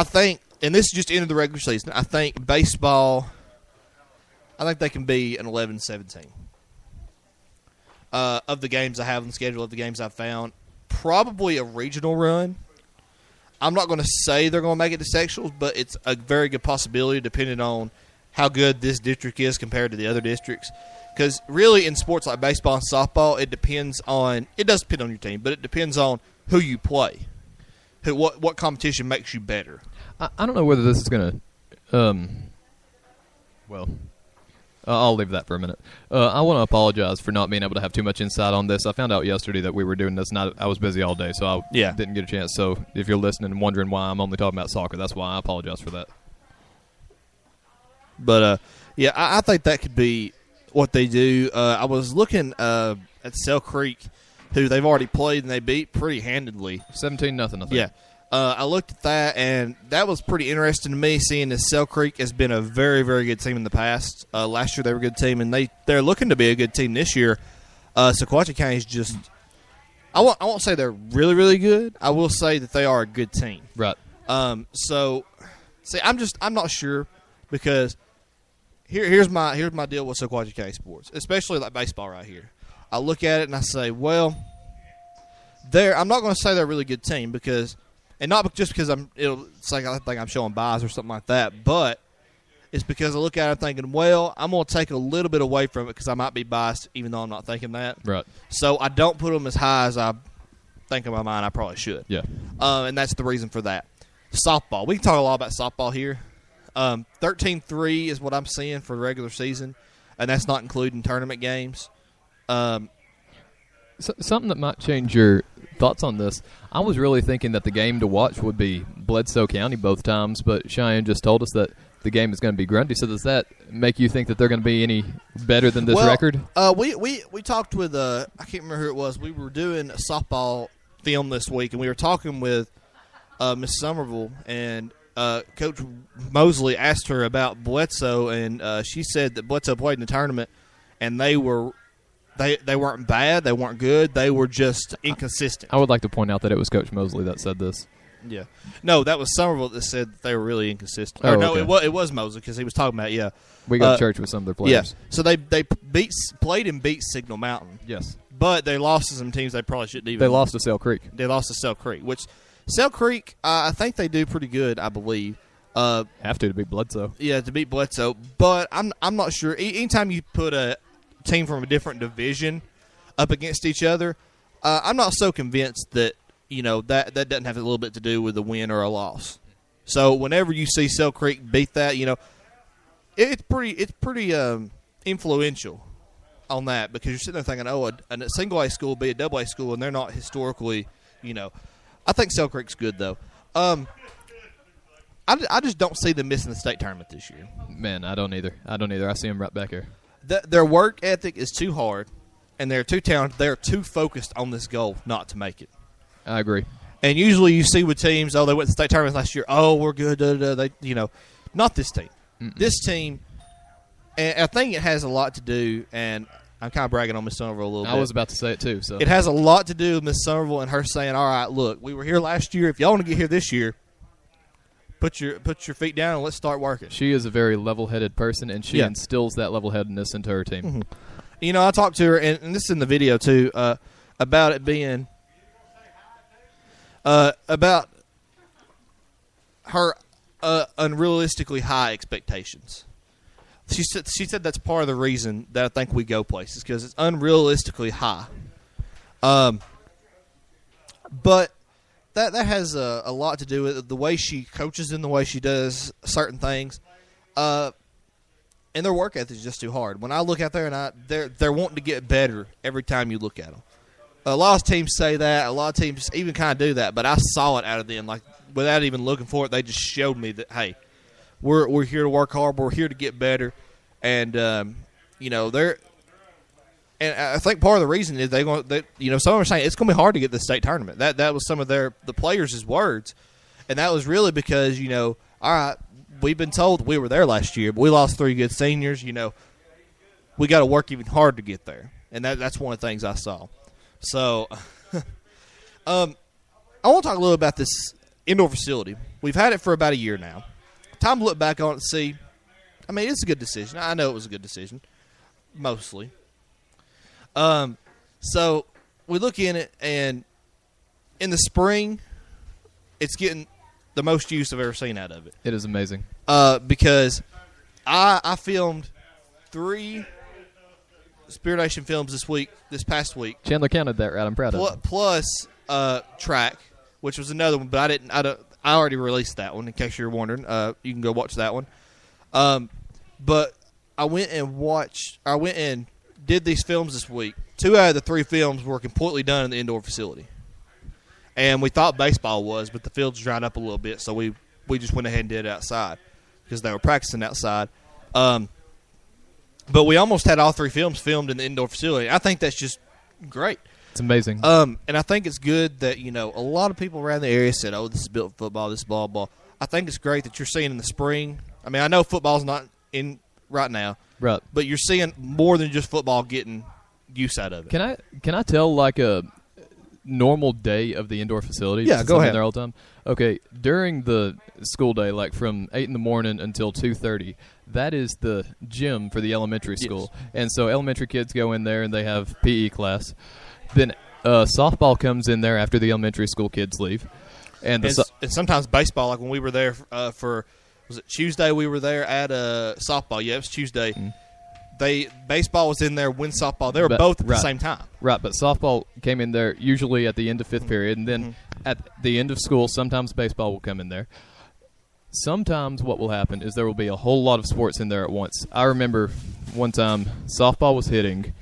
think – and this is just into the regular season. I think baseball, I think they can be an 11-17. Of the games I have on the schedule, of the games I've found, probably a regional run. I'm not going to say they're going to make it to sectionals, but it's a very good possibility depending on how good this district is compared to the other districts. Because really in sports like baseball and softball, it does depend on your team, but it depends on who you play. What competition makes you better. I don't know whether this is going to I'll leave that for a minute. I want to apologize for not being able to have too much insight on this. I found out yesterday that we were doing this, and I was busy all day, so I didn't get a chance. So if you're listening and wondering why I'm only talking about soccer, that's why. I apologize for that. But, I think that could be what they do. I was looking at Sell Creek, who they've already played, and they beat pretty handedly. 17-0, I think. Yeah. I looked at that, and that was pretty interesting to me, seeing that Sell Creek has been a very, very good team in the past. Last year they were a good team, and they're looking to be a good team this year. Sequatchie County is just – I won't say they're really, really good. I will say that they are a good team. Right. I'm not sure because here's my deal with Sequatchie County sports, especially like baseball right here. I look at it and I say, well, I'm not going to say they're a really good team because – and not just because it's like I think I'm showing bias or something like that, but it's because I look at it thinking, well, I'm going to take a little bit away from it because I might be biased even though I'm not thinking that. Right. So I don't put them as high as I think in my mind I probably should. Yeah. And that's the reason for that. Softball. We can talk a lot about softball here. 13-3 is what I'm seeing for the regular season, and that's not including tournament games. Something that might change your thoughts on this. I was really thinking that the game to watch would be Bledsoe County both times, but Cheyenne just told us that the game is going to be Grundy. So does that make you think that they're going to be any better than this record? We talked with I can't remember who it was. We were doing a softball film this week, and we were talking with Miss Somerville, and Coach Mosley asked her about Bledsoe, and she said that Bledsoe played in the tournament, and they weren't bad, they weren't good, they were just inconsistent. I would like to point out that it was Coach Mosley that said this. Yeah. No, that was Somerville that said that they were really inconsistent. Okay. It was Mosley because he was talking about, we go to church with some of their players. Yeah. So they played and beat Signal Mountain. Yes. But they lost to some teams they probably shouldn't even. They lost to Sell Creek. They lost to Sell Creek, which Sell Creek, I think they do pretty good, I believe. Have to beat Bledsoe. Yeah, to beat Bledsoe. But I'm not sure. Anytime you put a team from a different division up against each other, I'm not so convinced that that doesn't have a little bit to do with a win or a loss. So whenever you see Sale Creek beat that, it's pretty influential on that, because you're sitting there thinking, a single A school beat a double A school, and they're not historically, I think Sale Creek's good though. I just don't see them missing the state tournament this year. Man, I don't either. I see them right back here. Their work ethic is too hard, and they're too talented. They're too focused on this goal not to make it. I agree. And usually you see with teams, they went to the state tournament last year. Oh, we're good. They, not this team. Mm-mm. This team, and I think it has a lot to do. And I'm kind of bragging on Miss Somerville a little bit. I was about to say it too. So it has a lot to do with Miss Somerville and her saying, "All right, look, we were here last year. If y'all want to get here this year, put your feet down and let's start working." She is a very level-headed person, and she Yeah. instills that level-headedness into her team. Mm-hmm. I talked to her, and this is in the video too, about it being about her unrealistically high expectations. She said that's part of the reason that I think we go places, because it's unrealistically high. But that has a lot to do with the way she coaches and the way she does certain things. And their work ethic is just too hard. When I look out there, and they're wanting to get better every time you look at them. A lot of teams say that. A lot of teams even kind of do that. But I saw it out of them, like without even looking for it. They just showed me that, hey, we're here to work hard. We're here to get better, and they're. And I think part of the reason is some of them are saying it's going to be hard to get the state tournament. That was some of the players' words, and that was really because all right, we've been told we were there last year, but we lost 3 good seniors. We got to work even harder to get there, and that's one of the things I saw. So, I want to talk a little about this indoor facility. We've had it for about a year now. Time to look back on it and see. I mean, it's a good decision. I know it was a good decision, mostly. So we look in it, and in the spring, it's getting the most use I've ever seen out of it. It is amazing. Because I filmed 3 Spirit Nation films this past week. Chandler counted that right. I'm proud of him. Plus track, which was another one, but I already released that one in case you're wondering. You can go watch that one. But I went and did these films this week. 2 out of the 3 films were completely done in the indoor facility. And we thought baseball was, but the fields dried up a little bit, so we just went ahead and did it outside because they were practicing outside. But we almost had all 3 films filmed in the indoor facility. I think that's just great. It's amazing. And I think it's good that, a lot of people around the area said, oh, this is built for football, this is blah, blah. I think it's great that you're seeing in the spring. I mean, I know football's not in right now. Right. But you're seeing more than just football getting use out of it. Can I tell like a normal day of the indoor facility? Yeah, go ahead. There all the time. Okay, during the school day, like from 8 in the morning until 2:30, that is the gym for the elementary school. Yes. And so elementary kids go in there and they have PE class. Then softball comes in there after the elementary school kids leave. And sometimes baseball, like when we were there for was it Tuesday? We were there at softball. Yeah, it was Tuesday. Mm-hmm. Baseball was in there when softball. They were both at the same time. Right, but softball came in there usually at the end of 5th period, and then at the end of school, sometimes baseball will come in there. Sometimes what will happen is there will be a whole lot of sports in there at once. I remember one time softball was hitting,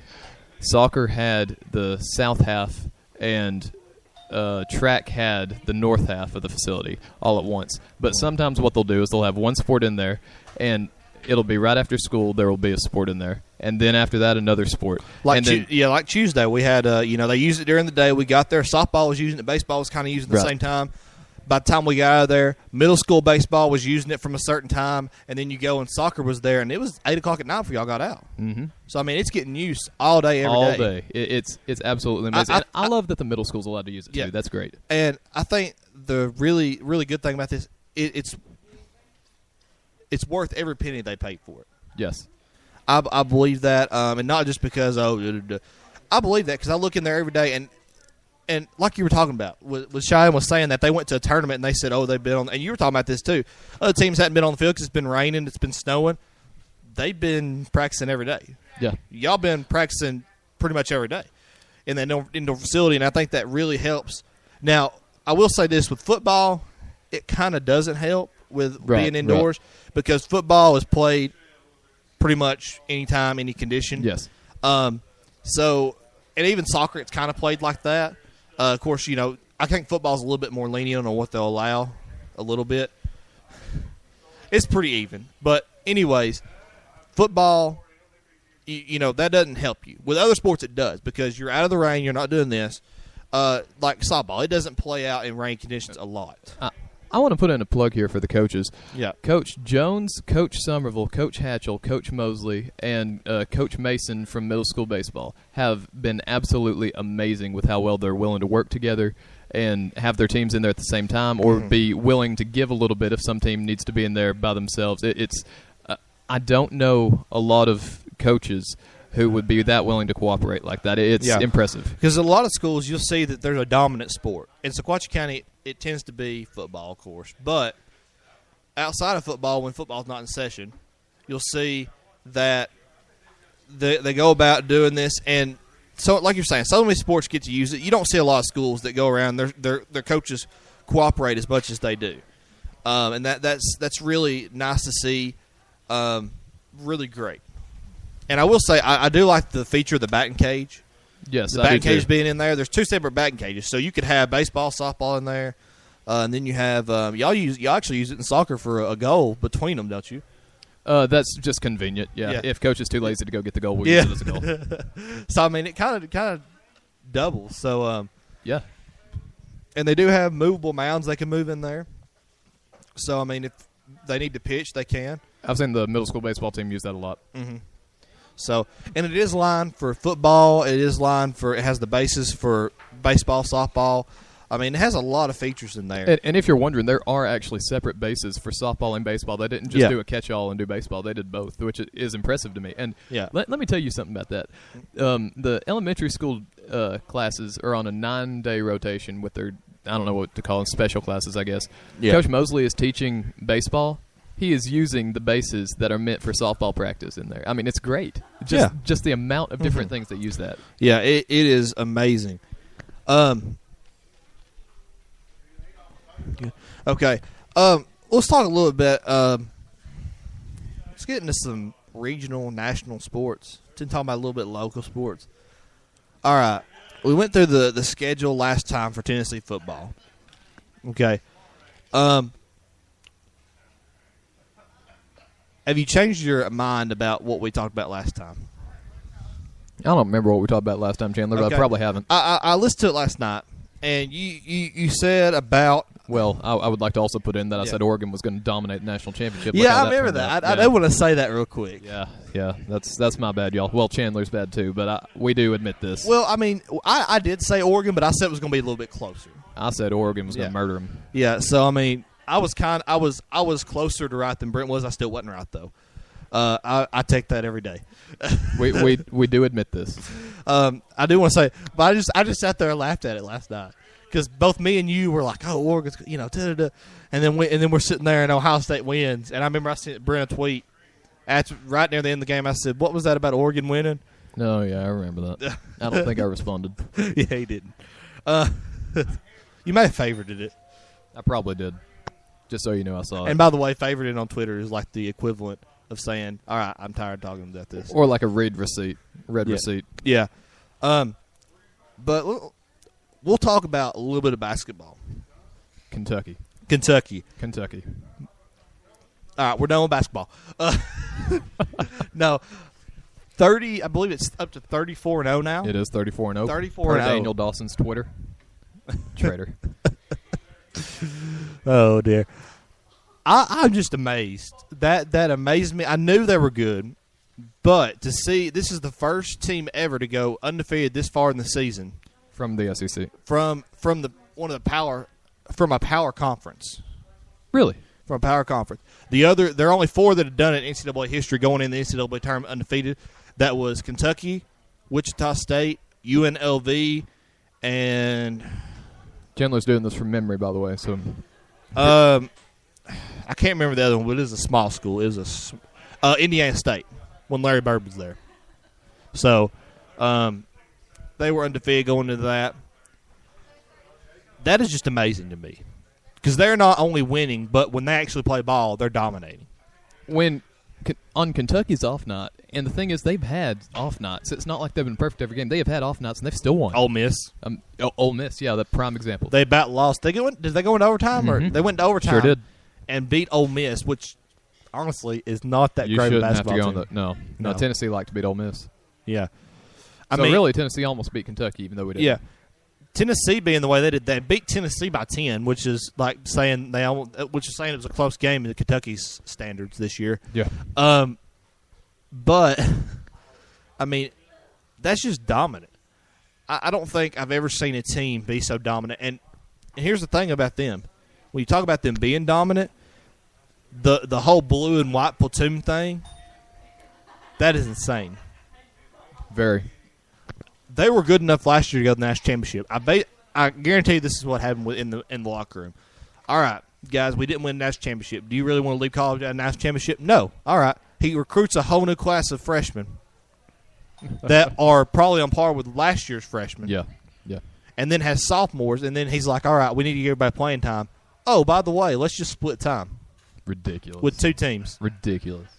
soccer had the south half, and track had the north half of the facility all at once. But sometimes what they'll do is they'll have one sport in there, and it'll be right after school. There will be a sport in there, and then after that, another sport. Like Tuesday, we had they used it during the day. We got there. Softball was using it. Baseball was kind of using it at the same time. By the time we got out of there, middle school baseball was using it from a certain time, and then you go and soccer was there, and it was 8 o'clock at night before y'all got out. Mm-hmm. So I mean, it's getting used all day, every day. All day. It's absolutely amazing. I love that the middle school's allowed to use it too. That's great. And I think the really, really good thing about this, it's worth every penny they paid for it. Yes, I believe that, and not just because I believe that because I look in there every day and like you were talking about, with Cheyenne was saying that they went to a tournament and they said, oh, they've been on, and you were talking about this too. Other teams hadn't been on the field because it's been raining, it's been snowing. they've been practicing every day. Yeah. Y'all been practicing pretty much every day in the indoor facility, and I think that really helps. Now, I will say this, with football, it kind of doesn't help with being indoors because football is played pretty much anytime, any condition. Yes. So, and even soccer, it's kind of played like that. Of course, you know, I think football's a little bit more lenient on what they'll allow a little bit. It's pretty even. But anyways, football, you know, that doesn't help you. With other sports, it does because you're out of the rain, you're not doing this. Like softball, it doesn't play out in rain conditions a lot. I want to put in a plug here for the coaches. Yeah. Coach Jones, Coach Somerville, Coach Hatchell, Coach Mosley, and Coach Mason from middle school baseball have been absolutely amazing with how well they're willing to work together and have their teams in there at the same time, or be willing to give a little bit if some team needs to be in there by themselves. I don't know a lot of coaches who would be that willing to cooperate like that. It's impressive. Because a lot of schools, you'll see that there's a dominant sport. In Sequatchie County, it tends to be football, of course. But outside of football, when football's not in session, you'll see that they go about doing this. And so, like you're saying, so many sports get to use it. You don't see a lot of schools that go around, their coaches cooperate as much as they do. And that's really nice to see, really great. And I will say, I do like the feature of the batting cage. Yes, the batting cage being in there. There's two separate batting cages, so you could have baseball, softball in there, and then you have y'all actually use it in soccer for a goal between them, don't you? That's just convenient. Yeah. If coach is too lazy to go get the goal, we'll use it as a goal. So I mean, it kind of doubles. So yeah, and they do have movable mounds they can move in there. So I mean, if they need to pitch, they can. I've seen the middle school baseball team use that a lot. Mm-hmm. So, and it is lined for football. It has the bases for baseball, softball. I mean, it has a lot of features in there. And if you're wondering, there are actually separate bases for softball and baseball. They didn't just do a catch-all and do baseball. They did both, which is impressive to me. And let me tell you something about that. The elementary school classes are on a 9-day rotation with their, I don't know what to call them, special classes, I guess. Yeah. Coach Mosley is teaching baseball. He is using the bases that are meant for softball practice in there. I mean, it's great. Just the amount of different things that use that. Yeah, it is amazing. Okay. Let's talk a little bit. Let's get into some regional, national sports. Talking about a little bit local sports. All right. We went through the schedule last time for Tennessee football. Okay. Have you changed your mind about what we talked about last time? I don't remember what we talked about last time, Chandler, but I probably haven't. I listened to it last night, and you said about... Well, I would like to also put in that I said Oregon was going to dominate the national championship. Yeah, I remember that. I do want to say that real quick. Yeah, that's my bad, y'all. Well, Chandler's bad too, but we do admit this. Well, I mean, I did say Oregon, but I said it was going to be a little bit closer. I said Oregon was going to murder him. Yeah, so I mean... I was closer to right than Brent was. I still wasn't right though. I take that every day. we do admit this. I do want to say, but I just sat there and laughed at it last night because both me and you were like, "Oh, Oregon's," and then we're sitting there and Ohio State wins. And I remember I sent Brent a tweet right near the end of the game. I said, "What was that about Oregon winning?" No, yeah, I remember that. I don't think I responded. Yeah, he didn't. You may have favorited it. I probably did. Just so you know, I saw it. And by the way, favoriting on Twitter is like the equivalent of saying, "All right, I'm tired of talking about this," or like a red receipt. Yeah. But we'll talk about a little bit of basketball. Kentucky. All right, we're done with basketball. No, 30. I believe it's up to 34-0 now. It is 34-0. 34-0. Daniel Dawson's Twitter. Traitor. Oh dear. I'm just amazed. That amazed me. I knew they were good, but to see this is the first team ever to go undefeated this far in the season from the SEC. From a power conference. Really? From a power conference. There are only 4 that have done it in NCAA history going in the NCAA tournament undefeated. That was Kentucky, Wichita State, UNLV, and Chandler's doing this from memory, by the way. So, I can't remember the other one, but it is a small school. It was Indiana State when Larry Bird was there. So they were undefeated going into that. That is just amazing to me because they're not only winning, but when they actually play ball, they're dominating. When on Kentucky's off night, and the thing is, they've had off nights. It's not like they've been perfect every game. They have had off nights, and they've still won. Ole Miss. Ole Miss, yeah, the prime example. They about lost. Did they go into overtime? Or they went into overtime? Sure did. And beat Ole Miss, which honestly is not that You great of a shouldn't have to basketball go on team. No, Tennessee liked to beat Ole Miss. Yeah. So really, Tennessee almost beat Kentucky, even though we didn't. Yeah. Tennessee being the way they did, they beat Tennessee by 10, which is like saying it was a close game in Kentucky's standards this year. Yeah. But I mean, that's just dominant. I don't think I've ever seen a team be so dominant. And here's the thing about them: when you talk about them being dominant, the whole blue and white platoon thing, that is insane. Very. They were good enough last year to go to the national championship. I guarantee you this is what happened in the locker room. All right, guys, we didn't win the national championship. Do you really want to leave college at a national championship? No. All right. He recruits a whole new class of freshmen that are probably on par with last year's freshmen. Yeah. Yeah. And then has sophomores, and then he's like, all right, we need to give everybody playing time. Oh, by the way, let's just split time. Ridiculous. With two teams. Ridiculous.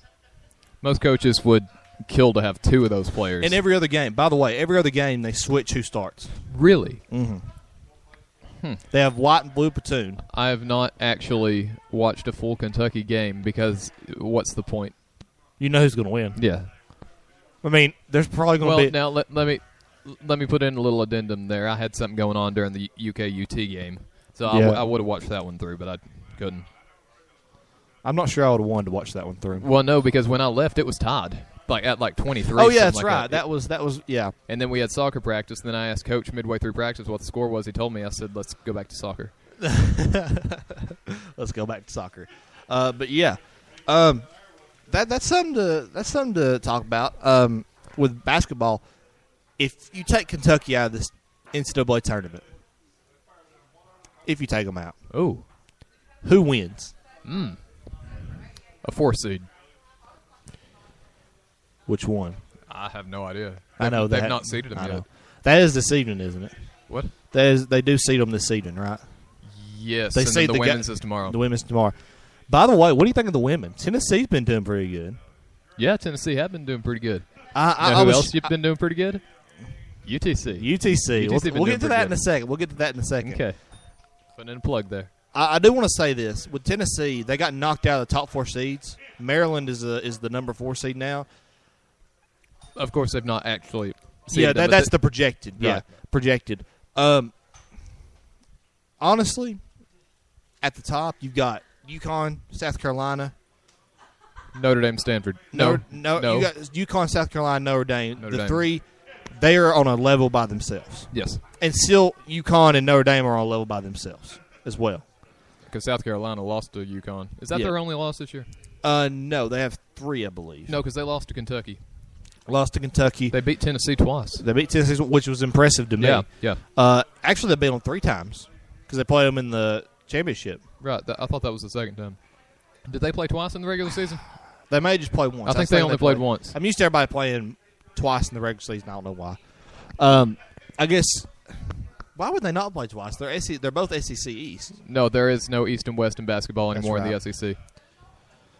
Most coaches would kill to have two of those players. In every other game. By the way, every other game they switch who starts. Really? Mm-hmm. They have white and blue platoon. I have not actually watched a full Kentucky game because what's the point? You know who's going to win. Yeah. I mean, there's probably going to be. Now let me put in a little addendum there. I had something going on during the UK-UT game, so I would have watched that one through, but I couldn't. I'm not sure I would have wanted to watch that one through. Well, no, because when I left, it was tied, at 23. Oh yeah, that's like right. That was yeah. And then we had soccer practice. And then I asked Coach midway through practice what the score was. He told me. I said, "Let's go back to soccer." Let's go back to soccer. But yeah, that's something to talk about with basketball. If you take Kentucky out of this NCAA tournament, if you take them out, who wins? A 4 seed. Which one? I have no idea. I know they've not seeded them yet. That is this evening, isn't it? What? They do seed them this evening, right? Yes. They and seed then the women's is tomorrow. The women's tomorrow. By the way, what do you think of the women? Tennessee's been doing pretty good. Yeah, Tennessee have been doing pretty good. Who else you've been doing pretty good? UTC. UTC. We'll get to that in a second. Okay. Putting in a plug there. I do want to say this. With Tennessee, they got knocked out of the top 4 seeds. Maryland is the number 4 seed now. Of course, they've not actually Yeah, that's the projected. Right. Yeah, projected. Honestly, at the top, you've got UConn, South Carolina. Notre Dame, Stanford. No. You got UConn, South Carolina, Notre Dame. Notre the Dame. three, they are on a level by themselves. Yes. And still, UConn and Notre Dame are on a level by themselves as well. Because South Carolina lost to UConn. Is that their only loss this year? No, they have 3, I believe. No, because they lost to Kentucky. Lost to Kentucky. They beat Tennessee twice. They beat Tennessee, which was impressive to me. Yeah. Actually, they beat them 3 times because they played them in the championship. Right. I thought that was the second time. Did they play twice in the regular season? They may have just played once. I think they only played once. I'm used to everybody playing twice in the regular season. I don't know why. I guess, why would they not play twice? They're both SEC East. No, there is no East and West in basketball anymore That's in right. the SEC.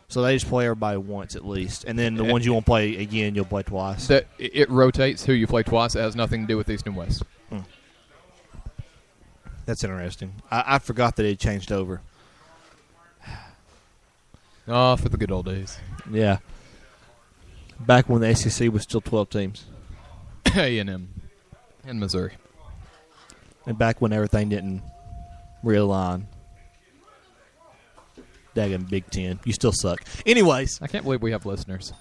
So they just play everybody once at least. And then the ones you won't play again, you'll play twice. It rotates who you play twice. It has nothing to do with East and West. That's interesting. I forgot that it changed over. Oh, for the good old days. Yeah. Back when the SEC was still 12 teams. A&M and Missouri. And back when everything didn't realign. Daggum Big Ten. You still suck. Anyways. I can't believe we have listeners.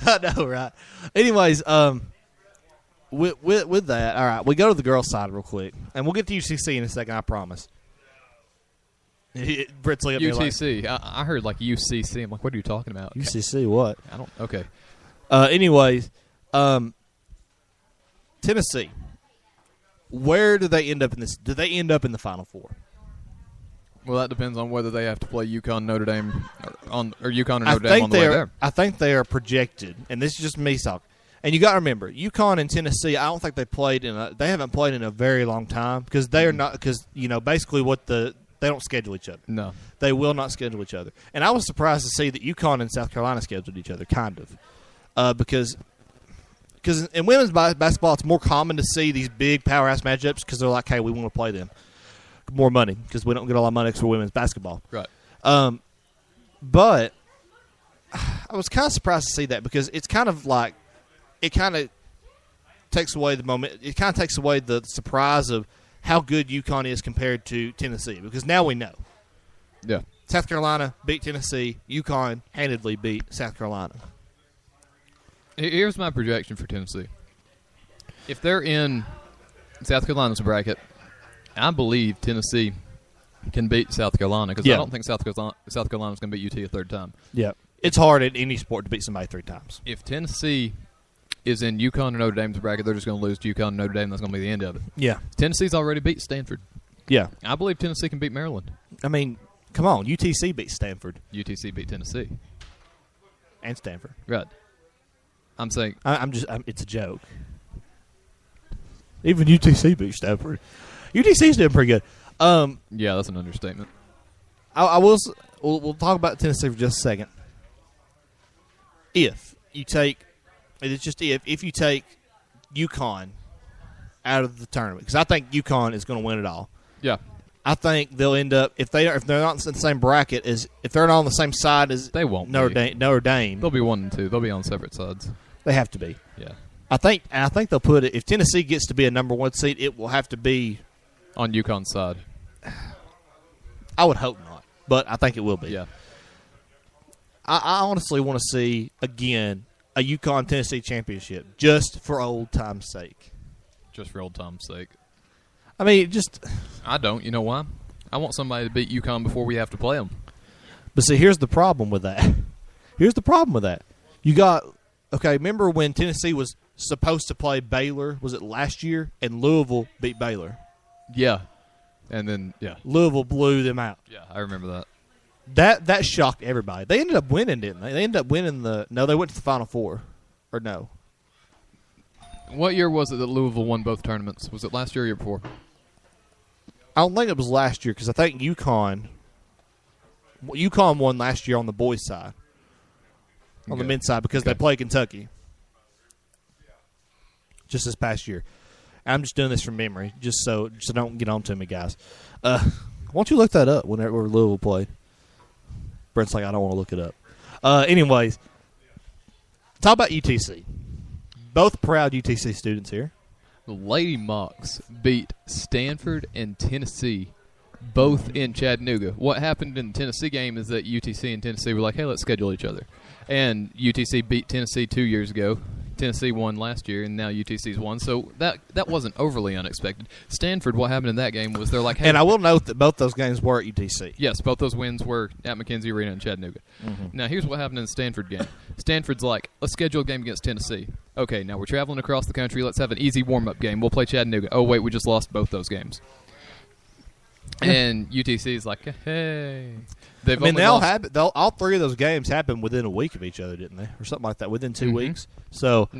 I know, right? Anyways, with that, all right, we go to the girls' side real quick. And we'll get to UCC in a second, I promise. Britt's looking at me like, UTC. I heard like UCC. I'm like, what are you talking about? UCC what? I don't. Okay. Anyways, Tennessee. Where do they end up in this? Do they end up in the Final Four? Well, that depends on whether they have to play UConn, Notre Dame, or UConn or Notre Dame on the way there. I think they are projected, and this is just me talking. And you got to remember, UConn and Tennessee. I don't think they haven't played in a very long time because they are not basically they don't schedule each other. No, they will not schedule each other. And I was surprised to see that UConn and South Carolina scheduled each other, kind of, because in women's basketball it's more common to see these big powerhouse matchups because they're like, hey, we want to play them. More money because we don't get a lot of money for women's basketball. Right. But I was kind of surprised to see that because it's kind of like it kind of takes away the moment. It kind of takes away the surprise of how good UConn is compared to Tennessee because now we know. Yeah. South Carolina beat Tennessee. UConn handedly beat South Carolina. Here's my projection for Tennessee. If they're in South Carolina's bracket, I believe Tennessee can beat South Carolina because I don't think South Carolina's going to beat UT a third time. Yeah. It's hard in any sport to beat somebody 3 times. If Tennessee is in UConn or Notre Dame's bracket, they're just going to lose to UConn and Notre Dame. That's going to be the end of it. Yeah. Tennessee's already beat Stanford. Yeah. I believe Tennessee can beat Maryland. I mean, come on. UTC beat Stanford. UTC beat Tennessee. And Stanford. Right. I'm saying... it's a joke. Even UTC beat Stanford. UTC's doing pretty good. Yeah, that's an understatement. We'll talk about Tennessee for just a second. If you take UConn out of the tournament, because I think UConn is going to win it all. Yeah, I think they'll end up if they're not in the same bracket as if they're not on the same side as they won't Notre Dame. They'll be 1 and 2. They'll be on separate sides. They have to be. Yeah, I think they'll put it. If Tennessee gets to be a number 1 seed, it will have to be on UConn's side. I would hope not, but I think it will be. Yeah. I honestly want to see, again, a UConn-Tennessee championship just for old time's sake. Just for old time's sake. I mean, I don't. You know why? I want somebody to beat UConn before we have to play them. But see, here's the problem with that. You got, remember when Tennessee was supposed to play Baylor, was it last year? And Louisville beat Baylor. Yeah. And then, Louisville blew them out. Yeah, I remember that. That shocked everybody. They ended up winning, didn't they? They ended up winning they went to the Final Four. Or no. What year was it that Louisville won both tournaments? Was it last year or year before? I don't think it was last year because I think UConn won last year on the boys' side. On the men's side because they played Kentucky. Just this past year. I'm just doing this from memory, just so don't get on to me, guys. Why don't you look that up whenever Louisville played? Brent's like, I don't want to look it up. Anyways, talk about UTC. Both proud UTC students here. The Lady Mocs beat Stanford and Tennessee, both in Chattanooga. What happened in the Tennessee game is that UTC and Tennessee were like, hey, let's schedule each other. And UTC beat Tennessee 2 years ago. Tennessee won last year, and now UTC's won. So that wasn't overly unexpected. Stanford, what happened in that game was they're like, hey. And I will note that both those games were at UTC. Yes, both those wins were at McKenzie Arena in Chattanooga. Mm-hmm. Now, here's what happened in the Stanford game. Stanford's like, let's schedule a game against Tennessee. Okay, now we're traveling across the country. Let's have an easy warm-up game. We'll play Chattanooga. Oh, wait, we just lost both those games. And UTC's like, hey. All 3 of those games happened within a week of each other, didn't they? Or something like that, within 2 weeks. So,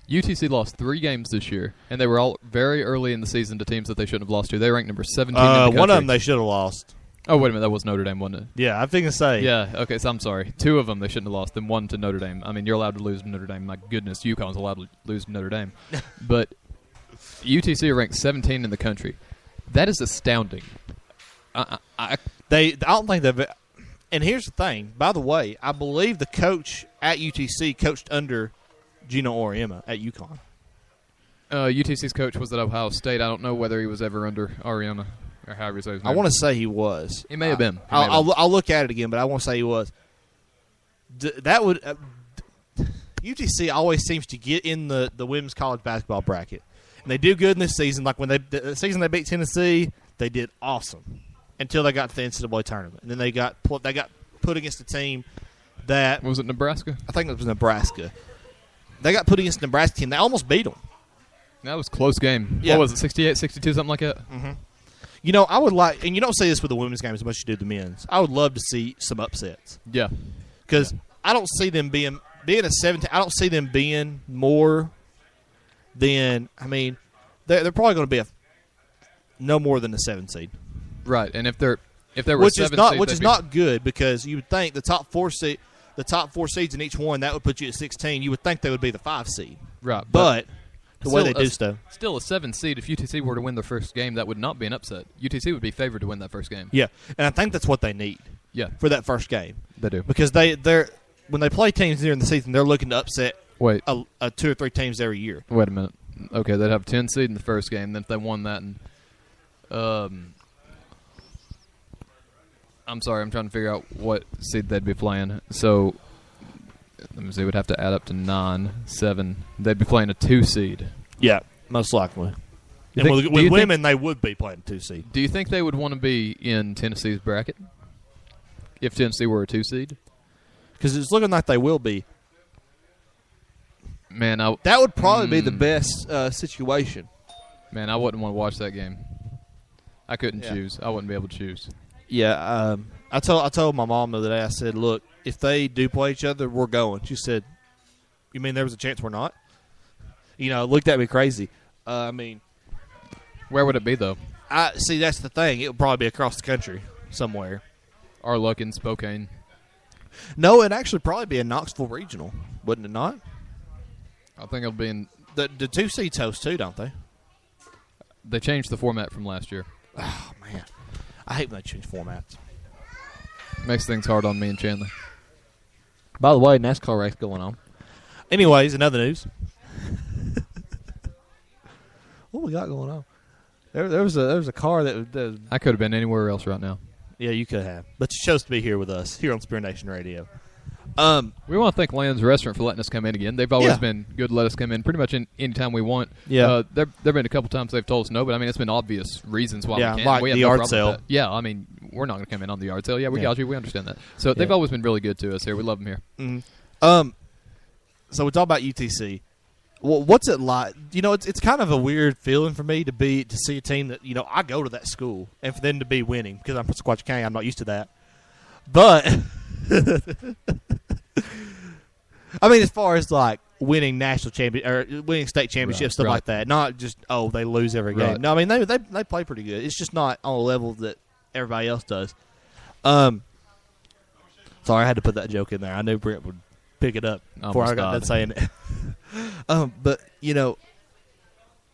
UTC lost 3 games this year, and they were all very early in the season to teams that they shouldn't have lost to. They ranked number 17 in the country. One of them they should have lost. Oh, wait a minute. That was Notre Dame, wasn't it? Yeah, I think I say. Yeah, okay, so I'm sorry. 2 of them they shouldn't have lost, and 1 to Notre Dame. I mean, you're allowed to lose to Notre Dame. My goodness, UConn's allowed to lose to Notre Dame. But UTC are ranked 17 in the country. That is astounding. I don't think they've. And here's the thing. By the way, I believe the coach at UTC coached under Gino Auriemma at UConn. UTC's coach was at Ohio State. I don't know whether he was ever under Auriemma or however he says his name. I want to say he was. He may have been. I'll look at it again, but I want to say he was. That would. UTC always seems to get in the women's college basketball bracket. And they do good in this season. Like when the season they beat Tennessee, they did awesome until they got to the NCAA tournament. And then they got put against a team that was it Nebraska? I think it was Nebraska. They got put against a Nebraska team. They almost beat them. That was a close game. Yeah. What was it, 68-62, something like that? Mm-hmm. You know, I would like, and you don't say this with the women's game as much as you do the men's. I would love to see some upsets Yeah. because I don't see them being a 17. I don't see them being more than. I mean, they're probably going to be no more than a 7 seed, Right. And if there were which is 7 not seeds, which they'd is be- not good because you would think the top four seeds in each one that would put you at 16. You would think they would be the 5 seed, right. but the way they still do a- stuff. Still a 7 seed. If UTC were to win their first game, that would not be an upset. UTC would be favored to win that first game. Yeah, and I think that's what they need Yeah, for that first game they do. because they're when they play teams during the season, they're looking to upset Wait, 2 or 3 teams every year. wait a minute. Okay, they'd have 10 seed in the first game. Then if they won that, and I'm sorry, I'm trying to figure out what seed they'd be playing. So let me see. We'd have to add up to 9, 7. They'd be playing a 2 seed. Yeah, most likely. You And think- with do you women, they would be playing 2 seed. Do you think they would want to be in Tennessee's bracket if Tennessee were a 2 seed? Because it's looking like they will be. Man, That would probably be the best situation. I wouldn't want to watch that game. I couldn't Yeah. choose. I wouldn't be able to choose. Yeah, I told my mom the other day. I said, "Look, if they do play each other, we're going." She said, "You mean there was a chance we're not?" You know, looked at me crazy. I mean, Where would it be though? I see. That's the thing. It would probably be across the country somewhere. Our luck in Spokane. No, it'd actually probably be in Knoxville Regional, wouldn't it not? I think it'll be in. The 2 seeds host too, don't they? They changed the format from last year. Oh man, I hate when they change formats. Makes things hard on me and Chandler. By the way, NASCAR race going on. Anyways, in other news, what we got going on? There was a car that I could have been anywhere else right now. yeah, you could have, but you chose to be here with us here on Spirit Nation Radio. We want to thank Land's Restaurant for letting us come in again. They've always Yeah. been good to let us come in pretty much any time we want. Yeah. There've been a couple times they've told us no, but I mean, it's been obvious reasons why Yeah, we can't. like We have the no yard problem sale. with that. Yeah, I mean, we're not going to come in on the yard sale. Yeah, we Yeah. got you. We understand that. So they've Yeah. always been really good to us here. We love them here. So we talk about UTC. Well, what's it like? You know, it's kind of a weird feeling for me to see a team that I go to that school and for them to be winning because I'm from Sequatchie County. I'm not used to that, but I mean, as far as like winning national champion or winning state championships, stuff right. like that, not just they lose every game. Right. No, I mean they play pretty good. It's just not on a level that everybody else does. Sorry, I had to put that joke in there. I knew Brent would pick it up before I got done saying it. But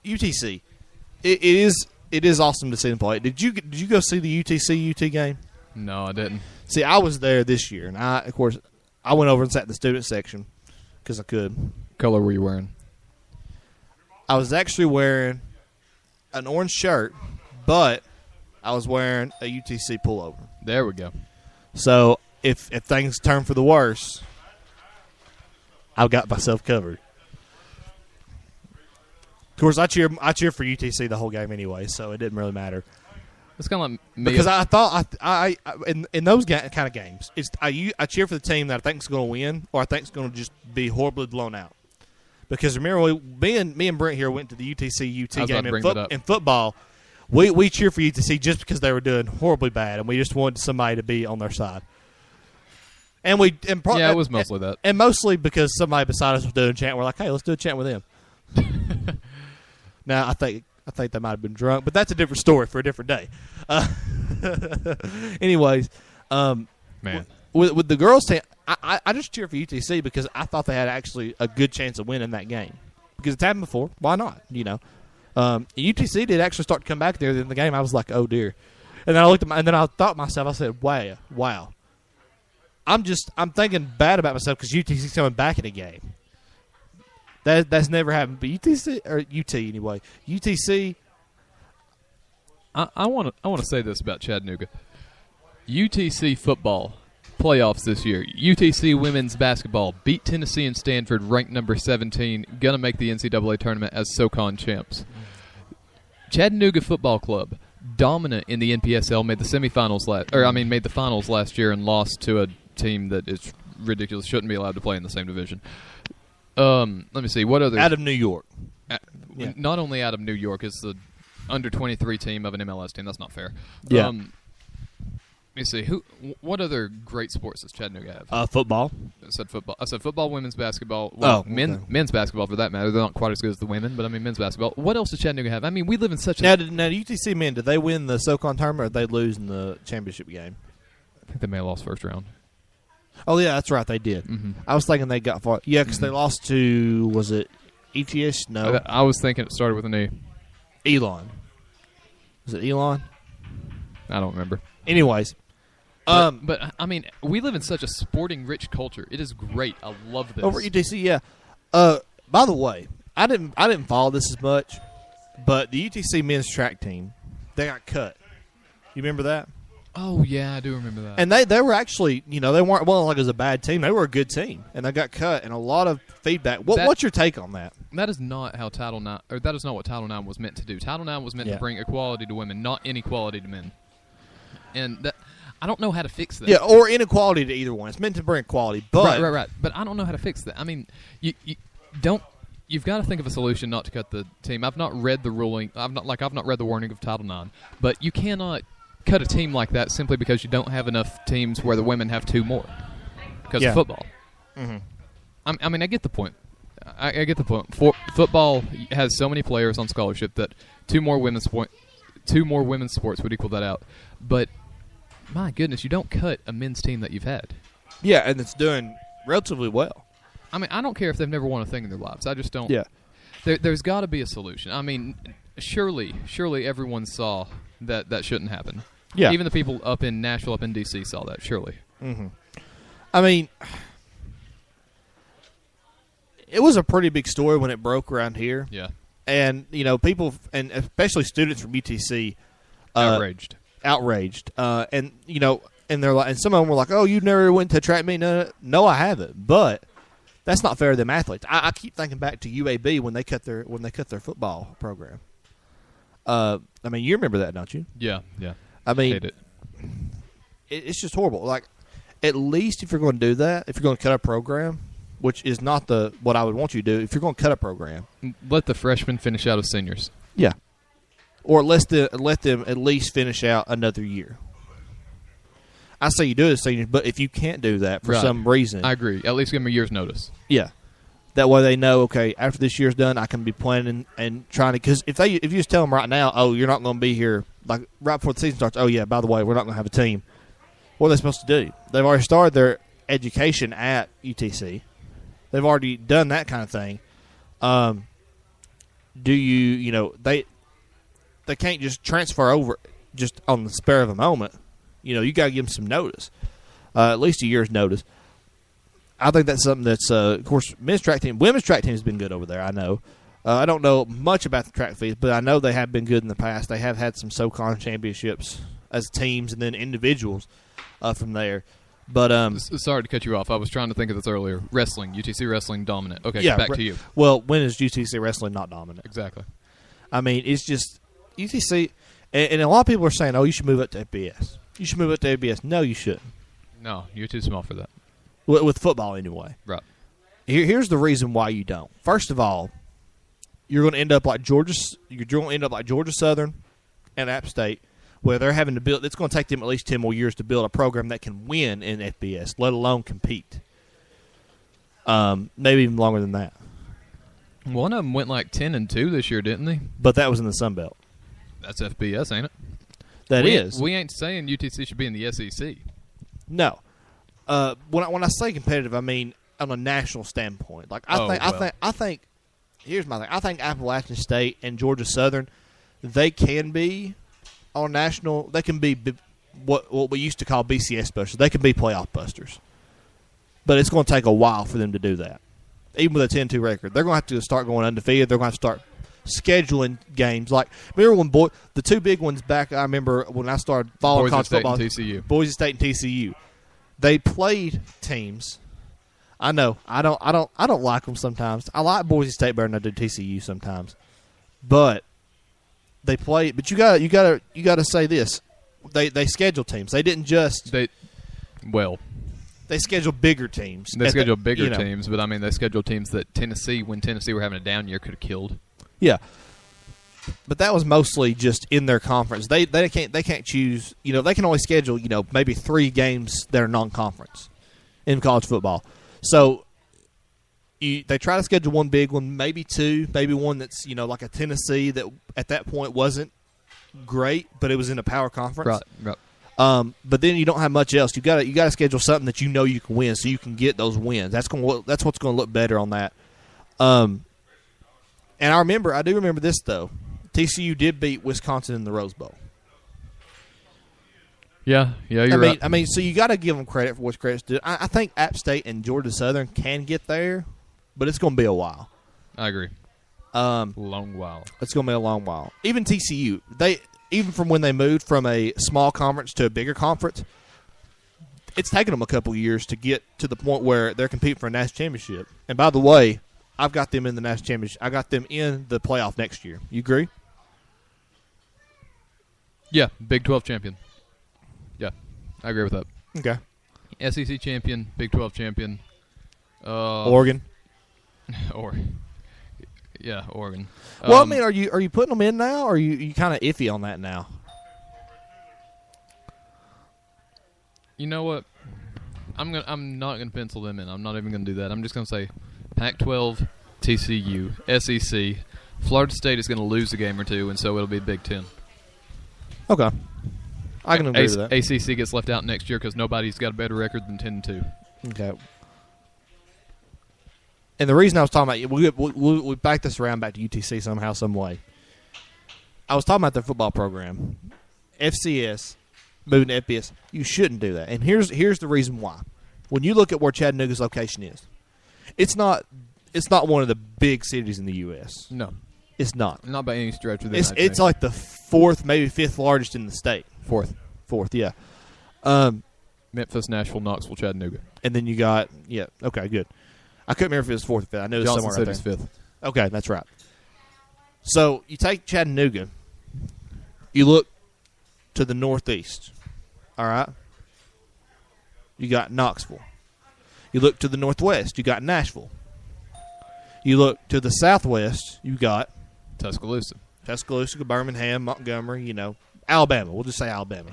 UTC, it is awesome to see them play. Did you go see the UTC UT game? No, I didn't. See, I was there this year, and I went over and sat in the student section because I could. Color were you wearing? I was actually wearing an orange shirt, but I was wearing a UTC pullover. There we go. So if things turn for the worse, I've got myself covered. Of course, I cheer for UTC the whole game anyway, so it didn't really matter. It's kind of like me. Because I thought I in those kind of games, I cheer for the team that I think is going to win, or I think is going to just be horribly blown out. Because remember, me and Brent here went to the UTC UT I was about game to bring that up. in football. We cheer for UTC just because they were doing horribly bad, and we just wanted somebody to be on their side. And yeah, it was mostly that. and mostly because somebody beside us was doing a chant. We're like, hey, let's do a chant with them. Now I think they might have been drunk, but that's a different story for a different day. Anyways, Man. with the girls' team, I just cheer for UTC because I thought they had actually a good chance of winning that game because it's happened before. Why not? UTC did actually start to come back there in the game. I was like, oh dear, and then I looked at and then I thought to myself, I said, wow. I'm thinking bad about myself because UTC's coming back in a game. That's never happened. But UTC or UT anyway. UTC. I want to say this about Chattanooga. UTC football playoffs this year. UTC women's basketball beat Tennessee and Stanford, ranked number 17, gonna make the NCAA tournament as SoCon champs. Chattanooga Football Club, dominant in the NPSL, made the finals last year and lost to a team that is ridiculous. Shouldn't be allowed to play in the same division. Let me see. What other? Out of New York. Not only out of New York, it's the under 23 team of an MLS team. That's not fair. Yeah. Let me see. What other great sports does Chattanooga have? Football. I said football, women's basketball. Well, okay. men's basketball for that matter. They're not quite as good as the women, but I mean men's basketball. What else does Chattanooga have? I mean, we live in such a... Now, UTC men, did they win the SoCon tournament or did they lose in the championship game? I think they may have lost first round. Oh, yeah, that's right. They did. Mm-hmm. I was thinking they got far. Yeah, because they lost to, was it ETS? No. I was thinking it started with an E. Elon. Was it Elon? I don't remember. Anyways. But I mean, we live in such a sporting-rich culture. It is great. I love this. Over at UTC, yeah. By the way, I didn't follow this as much, but the UTC men's track team, they got cut. You remember that? Oh yeah, I do remember that. And they were actually, they weren't like it was a bad team. They were a good team, and they got cut. And a lot of feedback. What's your take on that? That is not how Title IX, or that is not what Title IX was meant to do. Title IX was meant to bring equality to women, not inequality to men. And that, I don't know how to fix that. Yeah, or inequality to either one. It's meant to bring equality, but right. But I don't know how to fix that. I mean, you've got to think of a solution not to cut the team. I've not read the ruling. I've not read the warning of Title IX. But you cannot cut a team like that simply because you don't have enough teams where the women have two more because of football. Mm-hmm. I mean, I get the point. I get the point. Football has so many players on scholarship that two more women's sports would equal that out. But my goodness, you don't cut a men's team that you've had. Yeah, and it's doing relatively well. I mean, I don't care if they've never won a thing in their lives. I just don't. Yeah. There's got to be a solution. I mean, surely everyone saw that shouldn't happen. Yeah. Even the people up in Nashville, up in D.C. saw that, surely. Mm-hmm. I mean, it was a pretty big story when it broke around here. Yeah. And, people, and especially students from UTC. Outraged. And, and they're like, and some of them were like, oh, you never went to track meet? No, I haven't. But that's not fair to them athletes. I keep thinking back to UAB when they cut their football program. I mean, you remember that, don't you? Yeah. I mean, hate it. It's just horrible. Like, at least if you're going to do that, if you're going to cut a program, which is not what I would want you to do, if you're going to cut a program, let the freshmen finish out as seniors. Yeah, or let them at least finish out another year. I say you do it as seniors, but if you can't do that for some reason, I agree. At least give them a year's notice. Yeah. That way they know, okay, after this year's done, I can be planning and trying to. Because if you just tell them right now, oh, you're not going to be here, like right before the season starts. Oh yeah, by the way, we're not going to have a team. What are they supposed to do? They've already started their education at UTC. They've already done that kind of thing. Do you they can't just transfer over just on the spur of a moment. You got to give them some notice, at least a year's notice. I think that's something that's, of course, women's track team has been good over there, I know. I don't know much about the track fees, but I know they have been good in the past. They have had some SoCon championships as teams and then individuals from there. But sorry to cut you off. I was trying to think of this earlier. Wrestling, UTC wrestling dominant. Okay, yeah, back to you. Well, when is UTC wrestling not dominant? Exactly. I mean, it's just UTC, and a lot of people are saying, oh, you should move up to FBS. You should move up to FBS. No, you shouldn't. No, you're too small for that. With football, anyway. Right. Here's the reason why you don't. First of all, you're going to end up like Georgia. You're going to end up like Georgia Southern and App State, where they're having to build. It's going to take them at least 10 more years to build a program that can win in FBS, let alone compete. Maybe even longer than that. One of them went like 10-2 this year, didn't they? But that was in the Sun Belt. That's FBS, ain't it? That is. We ain't saying UTC should be in the SEC. No. When I say competitive, I mean on a national standpoint. Like I think. Here's my thing. I think Appalachian State and Georgia Southern, they can be on national. They can be what we used to call BCS busters. They can be playoff busters, but it's going to take a while for them to do that. Even with a 10-2 record, they're going to have to start going undefeated. They're going to have to start scheduling games. Like remember when the two big ones back. I remember when I started following college football. Boise State and TCU. They played teams. I know. I don't like them sometimes. I like Boise State better than I do TCU sometimes. But they play. But you gotta say this. They schedule teams. They didn't just. They scheduled bigger teams. They scheduled bigger teams, but I mean they scheduled teams that Tennessee, when Tennessee were having a down year, could have killed. Yeah. but that was mostly just in their conference. They can't choose. They can only schedule maybe 3 games that are non-conference in college football. So they try to schedule one big one, maybe 2, maybe one that's like a Tennessee that at that point wasn't great, but it was in a power conference. Right. But then you don't have much else. You got to schedule something that you can win, so you can get those wins. That's what's going to look better on that. And I do remember this though. TCU did beat Wisconsin in the Rose Bowl. Yeah, you're right. I mean, so you got to give them credit for what's credit's due. I think App State and Georgia Southern can get there, but it's going to be a while. I agree. Long while. It's going to be a long while. Even TCU, even from when they moved from a small conference to a bigger conference, it's taken them a couple years to get to the point where they're competing for a national championship. And by the way, I've got them in the national championship. I got them in the playoff next year. You agree? Yeah, Big 12 champion. Yeah, I agree with that. Okay. SEC champion, Big 12 champion. Oregon. Yeah, Oregon. Well, I mean, are you putting them in now, or are you kind of iffy on that now? You know what? I'm not gonna pencil them in. I'm not even gonna do that. I'm just gonna say Pac-12, TCU, SEC. Florida State is gonna lose a game or two, and so it'll be Big 10. Okay. I can agree with that. ACC gets left out next year because nobody's got a better record than 10-2. Okay. And the reason I was talking about we back this around back to UTC somehow, some way. I was talking about their football program, FCS, moving to FBS. You shouldn't do that, and here's the reason why. When you look at where Chattanooga's location is, it's not one of the big cities in the U.S. No, it's not. Not by any stretch of the It's like the 4th, maybe 5th largest in the state. 4th, yeah. Memphis, Nashville, Knoxville, Chattanooga, and then you got okay, good. I couldn't remember if it was 4th or 5th. I know it was Johnson somewhere right City's there. 5th. Okay, that's right. So you take Chattanooga, you look to the northeast, all right? You got Knoxville. You look to the northwest, you got Nashville. You look to the southwest, you got Tuscaloosa, Birmingham, Montgomery, Alabama. We'll just say Alabama.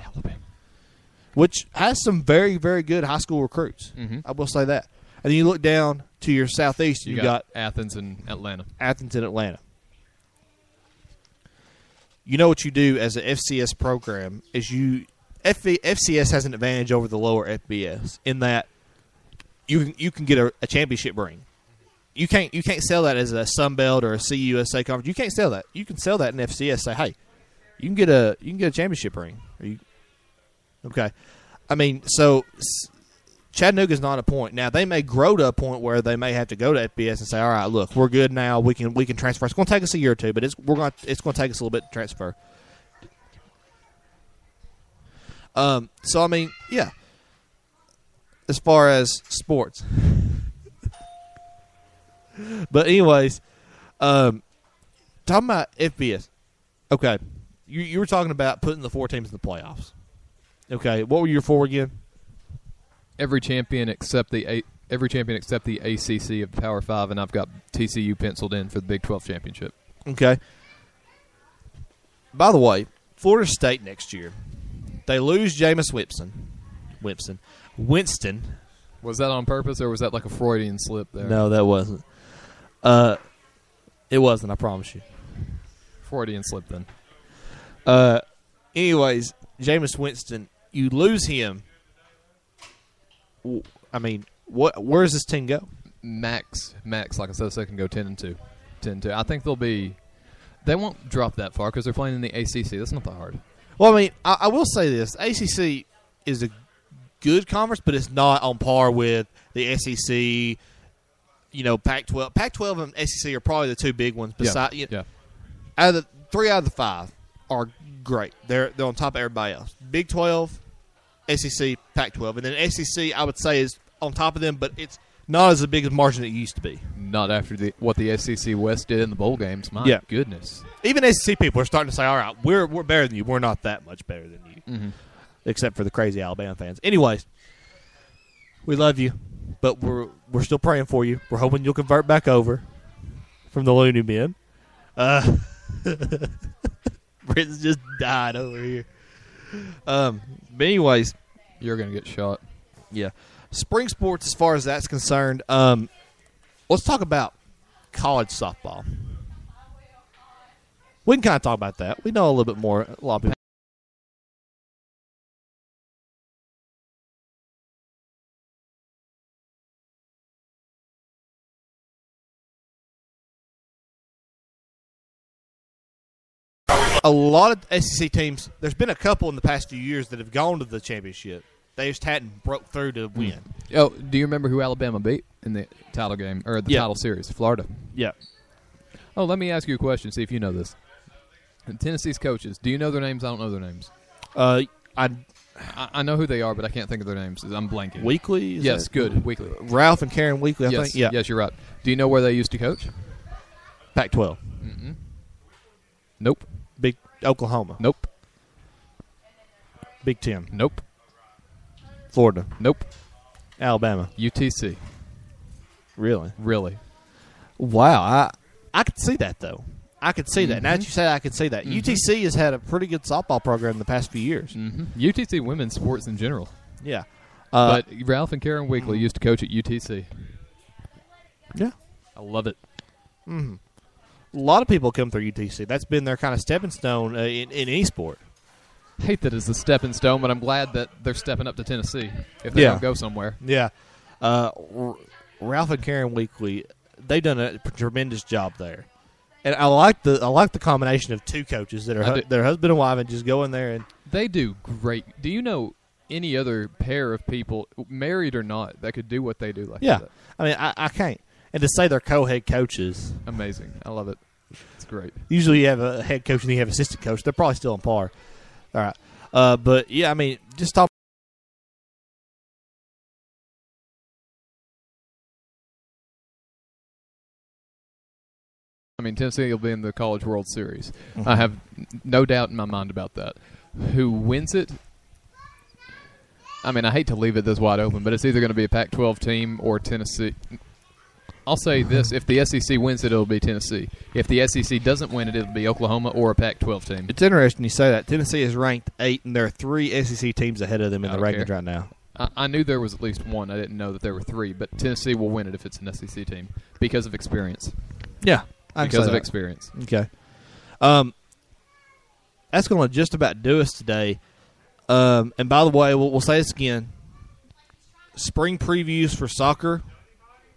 Which has some very, very good high school recruits. Mm-hmm. I will say that. And then you look down to your southeast, you got Athens and Atlanta. You know what you do as an FCS program is FCS has an advantage over the lower FBS in that you can get a championship ring. You can't sell that as a Sun Belt or a CUSA conference. You can't sell that. You can sell that in FCS. Say, hey, you can get a championship ring. Okay? I mean, so Chattanooga's not a point. Now, they may grow to a point where they may have to go to FBS and say, all right, look, we're good now. We can transfer. It's going to take us a year or two, but it's going to take us a little bit to transfer. So, I mean, yeah. As far as sports. But anyways, talking about FBS. Okay. You were talking about putting the 4 teams in the playoffs. Okay. What were your 4 again? Every champion except the ACC of the Power 5, and I've got TCU penciled in for the Big 12 championship. Okay. By the way, Florida State next year, they lose Jameis Winston. Was that on purpose, or was that like a Freudian slip there? No, that wasn't. It wasn't, I promise you. Freudian slip then. Anyways, Jameis Winston, you lose him. I mean, where does this team go? Max, like I said a second ago, 10-2. 10-2. I think they won't drop that far because they're playing in the ACC. That's not that hard. Well, I mean, I will say this. ACC is a good conference, but it's not on par with the SEC, Pac-12. Pac-12 and SEC are probably the 2 big ones. Out of the 3 out of the 5 are great. They're on top of everybody else. Big 12, SEC, Pac-12. And then SEC, I would say, is on top of them, but it's not as big a margin as it used to be. Not after what the SEC West did in the bowl games. My goodness. Even SEC people are starting to say, all right, we're better than you. We're not that much better than you, except for the crazy Alabama fans. Anyways, we love you, but we're still praying for you. We're hoping you'll convert back over from the Looney Bin. Brent's just died over here. But anyways, You're going to get shot. yeah. Spring sports, as far as that's concerned, let's talk about college softball. We can kind of talk about that. We know a little bit more. A lot of people. A lot of SEC teams, there's been a couple in the past few years that have gone to the championship. They just hadn't broke through to win. Oh, do you remember who Alabama beat in the title game or the title series? Florida. Yeah. Oh, let me ask you a question. See if you know this. Tennessee's coaches. Do you know their names? I don't know their names. I know who they are, but I can't think of their names. I'm blanking. Weekly? Yes, good. Weekly. Ralph and Karen Weekly, I yes, think. Yeah. Yes, you're right. Do you know where they used to coach? Pac-12. Nope. Big Oklahoma. Nope. Big Ten. Nope. Florida. Nope. Alabama. UTC. Really? Really. Wow. I could see that, though. I could see that. Now that you say that, I could see that. UTC has had a pretty good softball program the past few years. UTC women's sports in general. Yeah. But Ralph and Karen Weekly used to coach at UTC. Yeah. I love it. A lot of people come through UTC. That's been their kind of stepping stone in any sport. Hate that it's a stepping stone, but I'm glad that they're stepping up to Tennessee if they don't go somewhere. Yeah. Ralph and Karen Weekly, they've done a tremendous job there. And I like the combination of two coaches that are husband and wife and just go in there and they do great. Do you know any other pair of people, married or not, that could do what they do like that? I mean, I can't. And to say they're co-head coaches. Amazing. I love it. It's great. Usually you have a head coach and you have assistant coach. They're probably still on par. All right. But, yeah, I mean, just talk. I mean, Tennessee will be in the College World Series. I have no doubt in my mind about that. Who wins it? I mean, I hate to leave it this wide open, but it's either going to be a Pac-12 team or Tennessee. I'll say this. If the SEC wins it, it'll be Tennessee. If the SEC doesn't win it, it'll be Oklahoma or a Pac-12 team. It's interesting you say that. Tennessee is ranked 8, and there are 3 SEC teams ahead of them in the rankings right now. I knew there was at least one. I didn't know that there were 3, but Tennessee will win it if it's an SEC team because of experience. Yeah. Because of experience. Okay. That's going to just about do us today. And by the way, we'll say this again. Spring previews for soccer,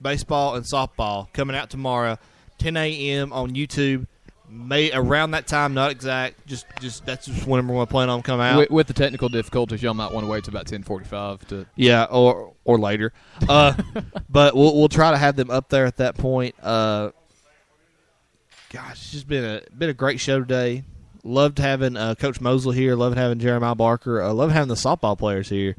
baseball, and softball coming out tomorrow, 10 a.m. on YouTube. May around that time, not exact. Just that's just whenever we're planning on come out. With the technical difficulties, y'all might want to wait till about 10:45 to. Yeah, or later. But we'll try to have them up there at that point. Gosh, it's just been a great show today. Loved having Coach Mosley here. Loved having Jeremiah Barker. Loved having the softball players here.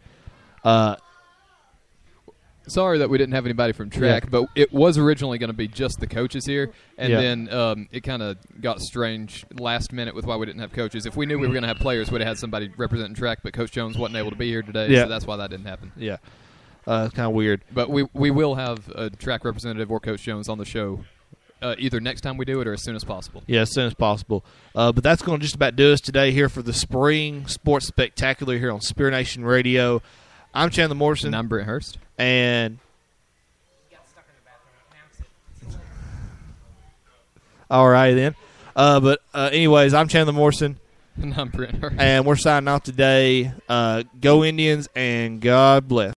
Sorry that we didn't have anybody from track, but it was originally going to be just the coaches here, and then it kind of got strange last minute with why we didn't have coaches. If we knew we were going to have players, we'd have had somebody representing track, but Coach Jones wasn't able to be here today, so that's why that didn't happen. Yeah, it's kind of weird. But we will have a track representative or Coach Jones on the show either next time we do it or as soon as possible. Yeah, as soon as possible. But that's going to just about do us today here for the Spring Sports Spectacular here on Spirit Nation Radio. I'm Chandler Morrison. And I'm Brent Hurst. And all right then. But anyways, I'm Chandler Morrison. And I'm Brent Hurst. And we're signing off today. Go Indians and God bless.